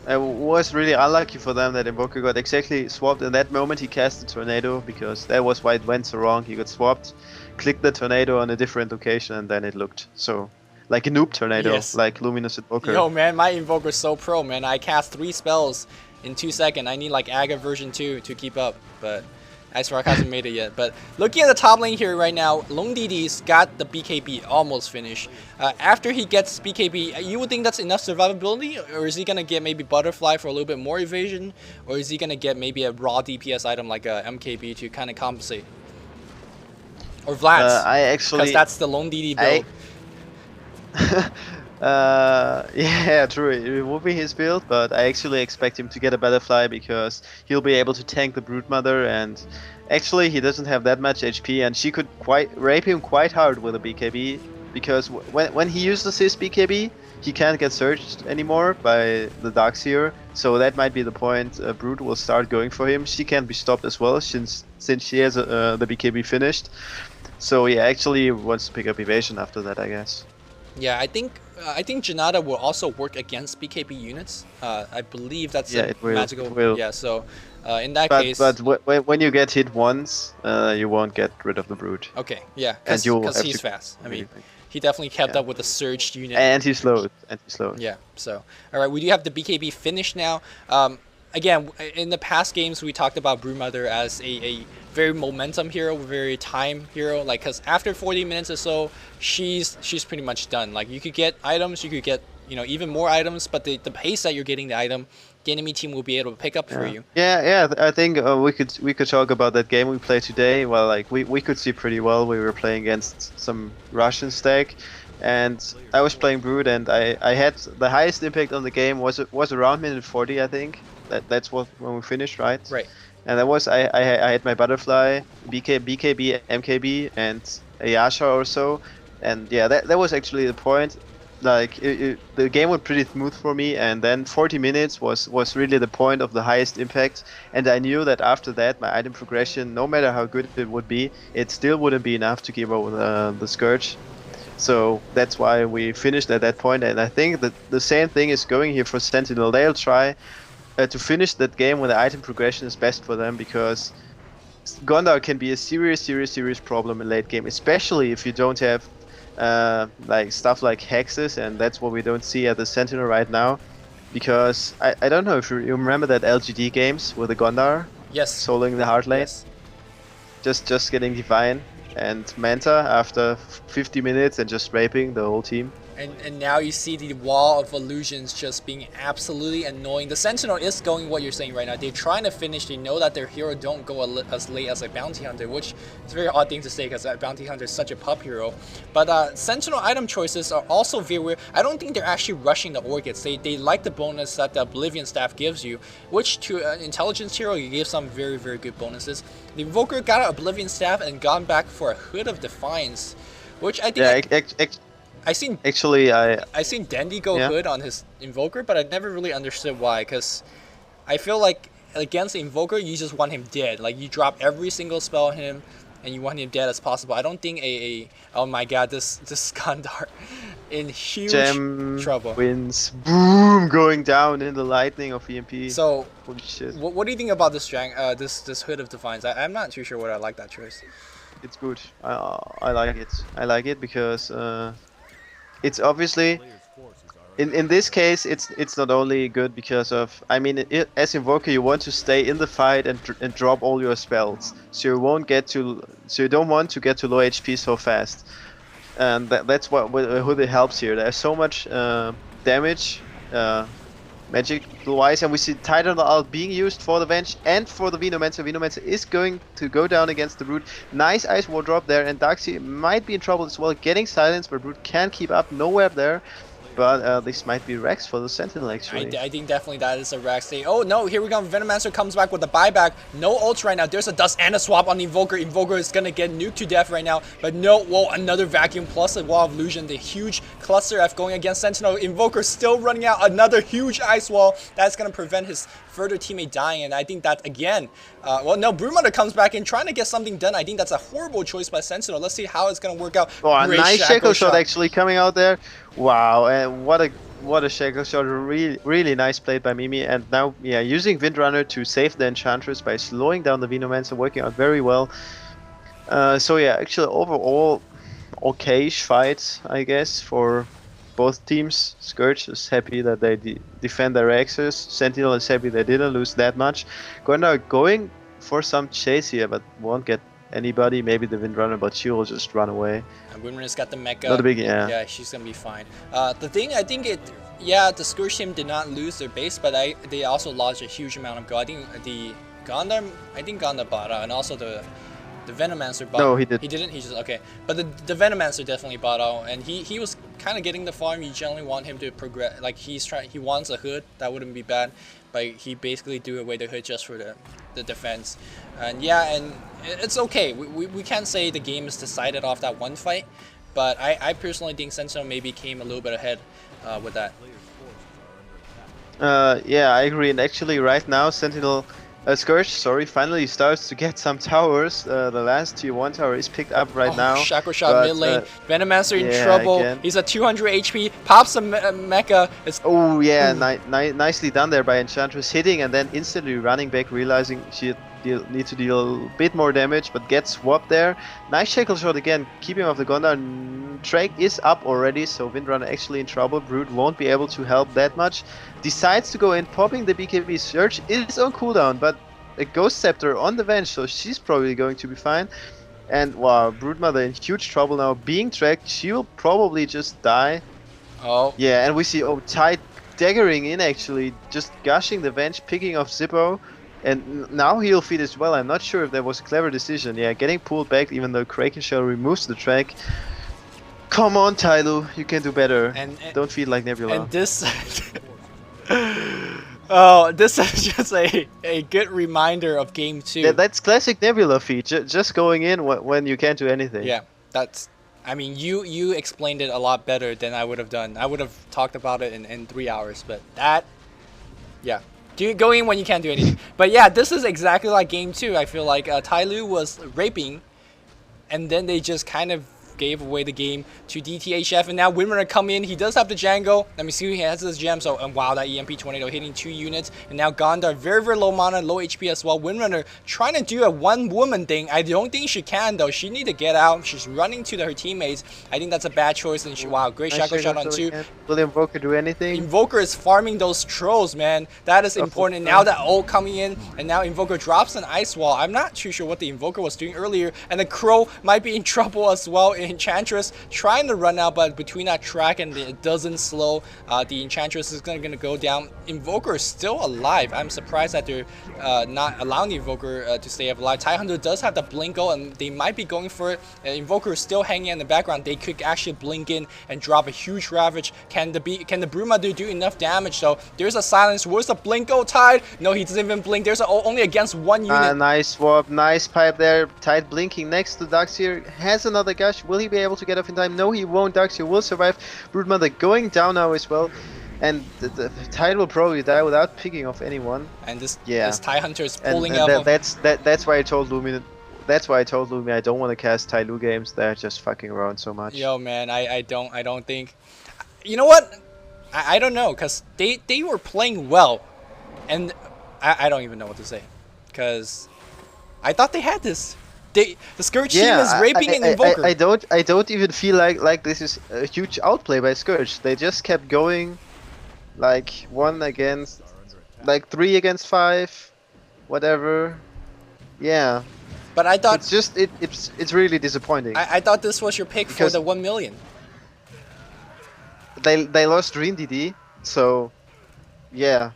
It was really unlucky for them that Invoker got exactly swapped in that moment. He cast the tornado because that was why it went so wrong. He got swapped, clicked the tornado on a different location, and then it looked so like a noob tornado, like Luminous Invoker. Yo, man, my Invoker's so pro, man. I cast 3 spells in 2 seconds. I need like Aga version 2 to keep up, but Ice Rock hasn't made it yet. But looking at the top lane here right now, Long DD's got the BKB almost finished. After he gets BKB, you would think that's enough survivability, or is he gonna get maybe Butterfly for a little bit more evasion, or is he gonna get maybe a raw DPS item like a MKB to kind of compensate? Or Vlad's, because that's the Long DD build. Yeah, true, it will be his build, but I actually expect him to get a Butterfly because he'll be able to tank the Broodmother, and actually he doesn't have that much HP, and she could rape him quite hard with a BKB, because when he uses his BKB, he can't get searched anymore by the Darkseer, so that might be the point. Brood will start going for him. She can't be stopped as well, since she has the BKB finished. So yeah, actually wants to pick up evasion after that, I guess. Yeah, I think Janata will also work against BKB units. I believe that's a magical. Will. Yeah, so in that case. But when you get hit once, you won't get rid of the Brood. Okay, yeah, because he's fast. I mean, he definitely kept up with the surged unit. And he's slow. Yeah. So all right, we do have the BKB finished now. Again, in the past games, we talked about Broodmother as a very momentum hero, very time hero. Like, cause after 40 minutes or so, she's pretty much done. Like, you could get items, you could get, you know, even more items, but the pace that you're getting the item, the enemy team will be able to pick up for you. Yeah. I think we could talk about that game we played today. Well, like we could see pretty well. We were playing against some Russian stack, and I was playing Brood, and I had the highest impact on the game was around minute 40, I think. That's when we finished, right? Right. And that was I had my Butterfly, BKB, MKB, and a Yasha or so, and yeah, that was actually the point. Like the game went pretty smooth for me, and then 40 minutes was really the point of the highest impact. And I knew that after that, my item progression, no matter how good it would be, it still wouldn't be enough to keep up with the Scourge. So that's why we finished at that point. And I think that the same thing is going here for Sentinel. They'll try to finish that game when the item progression is best for them, because Gondar can be a serious problem in late game, especially if you don't have like stuff like hexes, and that's what we don't see at the Sentinel right now. Because I don't know if you remember that LGD games with the Gondar, soloing the hard lane, just getting Divine and Manta after 50 minutes and just raping the whole team. And now you see the wall of illusions just being absolutely annoying. The Sentinel is going what you're saying right now. They're trying to finish. They know that their hero don't go as late as a Bounty Hunter, which is a very odd thing to say because Bounty Hunter is such a pup hero. But Sentinel item choices are also very weird. I don't think they're actually rushing the Orchids. They like the bonus that the Oblivion Staff gives you, which to an Intelligence hero, you give some very, very good bonuses. The Invoker got an Oblivion Staff and gone back for a Hood of Defiance, which I think... I seen Dandy go Hood on his Invoker, but I never really understood why. Because I feel like against the Invoker, you just want him dead. Like, you drop every single spell on him, and you want him dead as possible. I don't think oh my god, this Skandar in huge trouble. Wins, boom, going down in the lightning of EMP. So, holy shit. What do you think about this this Hood of Defiance? I'm not too sure what I like that choice. It's good. I like it. I like it because. It's obviously, in this case, it's not only good because of, I mean, as Invoker you want to stay in the fight and drop all your spells, so you don't want to get to low HP so fast, and that's what Hood helps here. There's so much damage, magic-wise, and we see Titan Ult being used for the Venge and for the Venomancer. Venomancer is going to go down against the Brood. Nice Ice Ward drop there, and Darkseer might be in trouble as well, getting silenced, but Brood can't keep up, nowhere there. but this might be Rex for the Sentinel actually. I think definitely that is a Rex. Oh no, here we go. Venomancer comes back with the buyback. No ults right now. There's a dust and a swap on the Invoker. Invoker is gonna get nuked to death right now. But no, whoa, another vacuum plus a wall of illusion. The huge cluster F going against Sentinel. Invoker still running out. Another huge ice wall. That's gonna prevent his further teammate dying. And I think that again, well no, Broodmother comes back in trying to get something done. I think that's a horrible choice by Sentinel. Let's see how it's gonna work out. Oh, a nice shackle shot actually coming out there. Wow, and what a shackle shot. Really nice played by Mimi. And now, yeah, using Windrunner to save the Enchantress by slowing down the Venomancer, working out very well. So yeah, actually overall, okayish fight, I guess, for both teams. Scourge is happy that they defend their axes. Sentinel is happy they didn't lose that much. Gondar going for some chase here, but won't get anybody. Maybe the Windrunner, but she will just run away. And Windrunner's got the mecha. Not a big, yeah. Yeah, she's gonna be fine. The thing, I think the Scourge team did not lose their base, but they also lost a huge amount of gold. I think the Gondar bought out, and also the Venomancer bought. No, he did. He didn't. He just okay. But the Venomancer definitely bought out, and he was kind of getting the farm. You generally want him to progress. Like he wants a hood. That wouldn't be bad. But he basically threw away the hood just for the defense. And yeah, and it's okay. We can't say the game is decided off that one fight. But I personally think Sentinel maybe came a little bit ahead with that. Yeah, I agree. And actually, right now, Sentinel. Scourge, sorry, finally starts to get some towers. The last tier 1 tower is picked up right now. Shackle shot mid lane. Venomancer in trouble. Again. He's at 200 HP. Pops a mecha. Oh yeah, nicely done there by Enchantress, hitting and then instantly running back, realizing she needs to deal a bit more damage, but gets swapped there. Nice shackle shot again, keeping off the Gondar. Drake is up already, so Windrunner actually in trouble. Brood won't be able to help that much. Decides to go in, popping the BKB. Surge is on cooldown, but a Ghost Scepter on the bench, so she's probably going to be fine. And wow, Broodmother in huge trouble now, being tracked. She will probably just die. Oh. Yeah, and we see Tide daggering in actually, just gushing the bench, picking off Zippo. And now he'll feed as well. I'm not sure if that was a clever decision. Yeah, getting pulled back even though Kraken Shell removes the track. Come on, Tyloo, you can do better. And don't feed like Nebula. And this... oh, this is just a good reminder of game 2. Yeah, that's classic Nebula feed, just going in when you can't do anything. Yeah, that's... I mean, you explained it a lot better than I would have done. I would have talked about it in 3 hours, but that... Yeah. Go in when you can't do anything. But yeah, this is exactly like game 2. I feel like Tyloo was raping, and then they just kind of gave away the game to DtHf, and now Windrunner come in. He does have the Django. Let me see who he has this gem. So, and wow, that EMP tornado hitting 2 units. And now Gondar, very, very low mana, low HP as well. Windrunner trying to do a one-woman thing. I don't think she can, though. She need to get out. She's running to her teammates. I think that's a bad choice. And wow, great shackle shot on 2. Will the Invoker do anything? Invoker is farming those trolls, man. That is important. And now that ult coming in, and now Invoker drops an ice wall. I'm not too sure what the Invoker was doing earlier. And the Crow might be in trouble as well. Enchantress trying to run out, but between that track and it doesn't slow, the Enchantress is gonna go down. Invoker is still alive. I'm surprised that they're not allowing the Invoker to stay alive. Tidehunter does have the Blinko, and they might be going for it. Invoker is still hanging in the background. They could actually blink in and drop a huge Ravage. Can the Broodmother do enough damage though? There's a silence. Where's the Blinko? Tide? No, he doesn't even blink. There's only against 1 unit. Nice swap, nice pipe there. Tide blinking next to Darkseer. Has another gush. Will he be able to get off in time? No, he won't. Darkseer will survive. Broodmother going down now as well. And the Tide will probably die without picking off anyone. And this Tidehunter is pulling up. That's why I told Lumi. That's why I told Lumi I don't want to cast Tyloo games. They're just fucking around so much. Yo, man, I don't think. You know what? I don't know, cause they were playing well, and I don't even know what to say, cause I thought they had this. The Scourge team is raping an Invoker. I don't even feel like this is a huge outplay by Scourge. They just kept going, like 1 against, like 3 against 5, whatever. Yeah. But I thought it's really disappointing. I thought this was your pick for the 1 million. They lost Green DD, so yeah,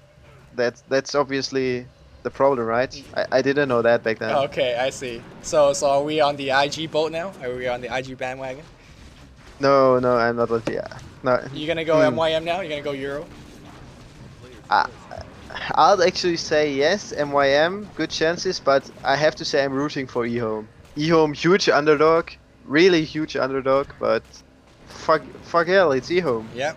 that's obviously the problem, right? I didn't know that back then. Okay, I see. So are we on the IG boat now? Are we on the IG bandwagon? No, I'm not on the. No. You gonna go MYM now? You gonna go Euro? I, I'll actually say yes, MYM, good chances, but I have to say I'm rooting for eHome. eHome, huge underdog, really huge underdog, but fuck hell, it's eHome. Yeah.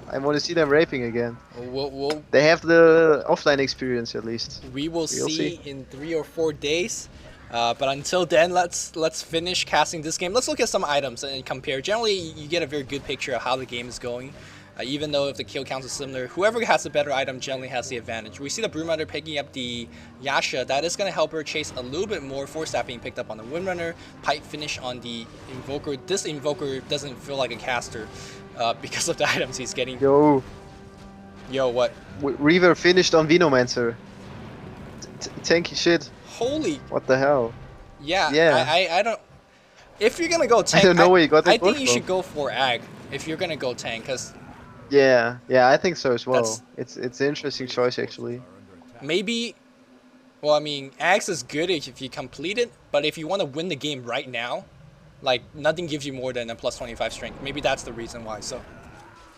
I want to see them raping again. We'll They have the offline experience at least. we will We'll see see. in 3 or 4 days. But until then, let's finish casting this game. Let's look at some items and compare. Generally, you get a very good picture of how the game is going. Even though if the kill counts are similar, whoever has the better item generally has the advantage. We see the Broodmother picking up the Yasha. That is going to help her chase a little bit more. Force Staff being picked up on the Windrunner. Pipe finish on the Invoker. This Invoker doesn't feel like a caster because of the items he's getting. Yo, what? Reaver finished on Venomancer. Tanky shit. Holy. What the hell? Yeah. Yeah. I don't. If you're gonna go tank, I don't know where you got that I think quote you from. should go for Ag if you're gonna go tank, because Yeah, I think so as well. That's- It's an interesting choice actually. maybe. Well, I mean, Axe is good if you complete it, but if you want to win the game right now, like nothing gives you more than a plus 25 strength. Maybe that's the reason why. So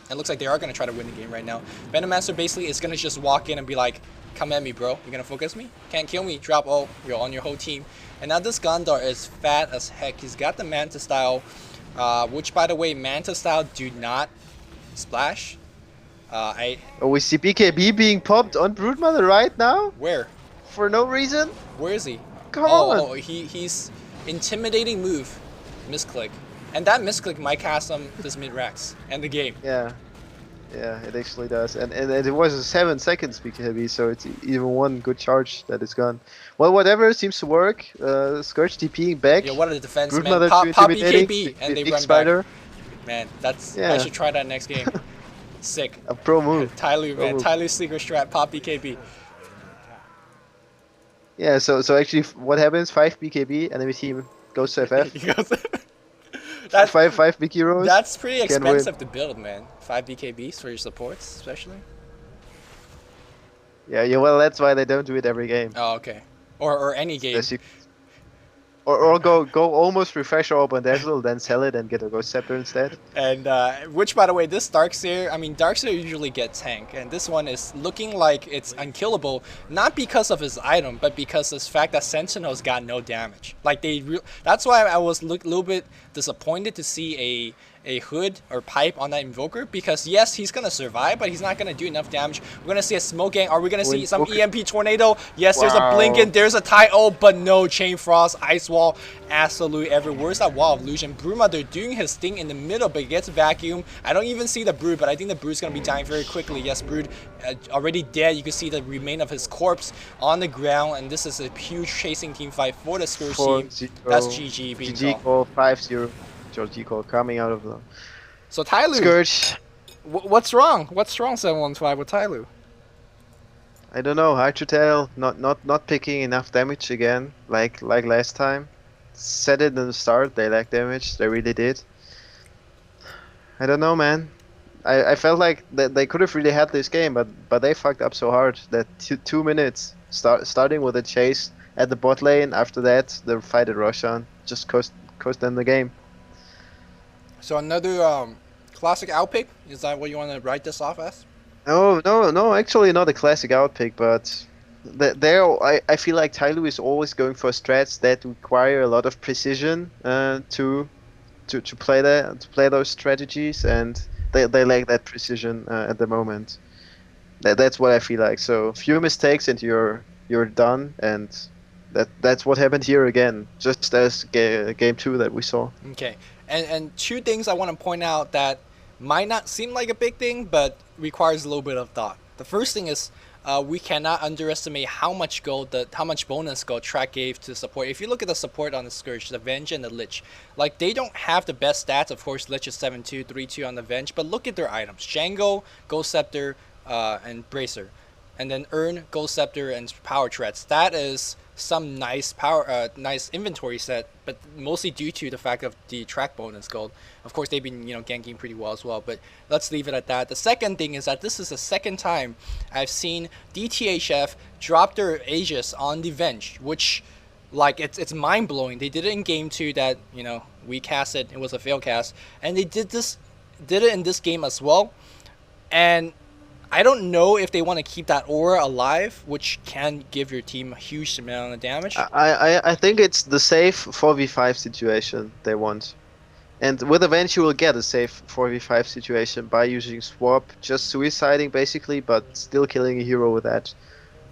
it looks like they are gonna try to win the game right now. Venomancer basically is gonna just walk in and be like, "Come at me, bro. You're gonna focus me? Can't kill me. Drop all. You're on your whole team." And now this Gondar is fat as heck. He's got the Manta style, which by the way, Manta style do not splash. Oh, we see BKB being popped on Broodmother right now Where? for no reason. Where is he? Come on. Oh, he's intimidating move, misclick, and that misclick might cast him this mid Rex and the game. Yeah, it actually does. And it was a 7 seconds BKB, so it's even one good charge that is gone. Well, whatever seems to work. Scourge TPing back. Yeah, what are the defense, man? Broodmother Pop too BKB, intimidating. and they Big run spider. back. Man, that's I Yeah. should try that next game. Sick. A pro move. Tyloo, Pro man. move. Tyloo secret strat, pop BKB. Yeah, so actually what happens? 5 BKB, enemy team goes to FF. He goes. That's 5 big heroes. That's pretty Can win. expensive to build, man. 5 BKBs for your supports, especially. Yeah, well, that's why they don't do it every game. Oh, okay. Or any game. Yes, or go almost refresh orb on Dazzle, then sell it and get a Ghost Scepter instead. And which, by the way, this Darkseer, I mean, Darkseer usually get tank, and this one is looking like it's unkillable, not because of his item, but because of the fact that Sentinel's got no damage. Like that's why I was a little bit disappointed to see a hood or pipe on that Invoker, because yes, he's gonna survive, but he's not gonna do enough damage. We're gonna see a smoke gang. Are we gonna see some EMP tornado? Yes, there's a Blinken, there's a Ty-O, but no Chain Frost, Ice Wall, absolute everywhere. Where's that Wall of Illusion? Broodmother doing his thing in the middle, but gets vacuum. I don't even see the Brood, but I think the Brood's gonna be dying very quickly. Yes, Brood already dead. You can see the remain of his corpse on the ground, and this is a huge chasing team fight for the Scourge team. That's GG being GG called. call 5-0. Georgie call coming out of the So Tyloo, Scourge. what's wrong? What's wrong 715 with Tyloo? I don't know, hard to tell. Not picking enough damage again, like last time. Said it in the start, they lack damage, they really did. I don't know, man. I felt like that they could have really had this game, but they fucked up so hard that 2 minutes starting with a chase at the bot lane. After that, the fight at Roshan just cost them the game. So another classic outpick? Is that what you want to write this off as? No, actually not a classic outpick, but I feel like Tyloo is always going for strats that require a lot of precision to play those strategies, and they lack that precision at the moment. That's what I feel like. So few mistakes and you're done, and that's what happened here again, just as game 2 that we saw. Okay, and two things I want to point out that might not seem like a big thing, but requires a little bit of thought. The first thing is we cannot underestimate how much bonus gold Track gave to support. If you look at the support on the Scourge, the Venge and the Lich, like they don't have the best stats. Of course, Lich is 7-2, 3-2 on the Venge, but look at their items: Django, Ghost Scepter, and Bracer, and then Urn, Ghost Scepter, and Power Treads. That is some nice nice inventory set, but mostly due to the fact of the track bonus gold. Of course, they've been ganking pretty well as well, but let's leave it at that. The second thing is that this is the second time I've seen DtHf drop their Aegis on the Venge, which, like, it's mind blowing. They did it in game 2 that we cast it. It was a fail cast, and they did this did it in this game as well, and I don't know if they want to keep that aura alive, which can give your team a huge amount of damage. I think it's the safe 4v5 situation they want. And with Avenge you will get a safe 4v5 situation by using swap, just suiciding basically, but still killing a hero with that.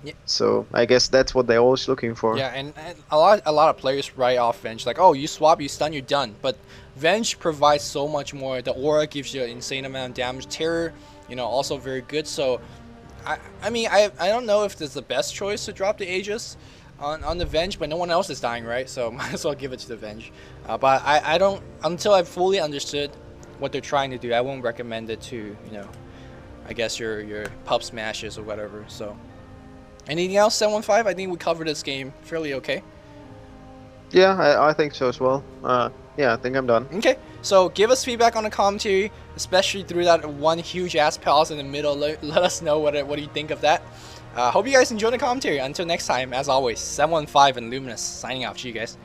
Yeah. So I guess that's what they're always looking for. Yeah, and a lot of players write off Venge like, oh, you swap, you stun, you're done. But Venge provides so much more. The aura gives you an insane amount of damage. Terror, you know, also very good. So I mean, I don't know if it's the best choice to drop the Aegis on the Venge, but no one else is dying, right? So might as well give it to the Venge. But I don't, until I've fully understood what they're trying to do, I won't recommend it to, you know, I guess your pub smashes or whatever. So anything else, 715? I think we covered this game fairly okay. Yeah, I think so as well. Yeah, I think I'm done. Okay, so give us feedback on the commentary, especially through that one huge ass palace in the middle. Let us know what do you think of that. Hope you guys enjoyed the commentary. Until next time, as always, 715 and Luminous signing out. See you guys.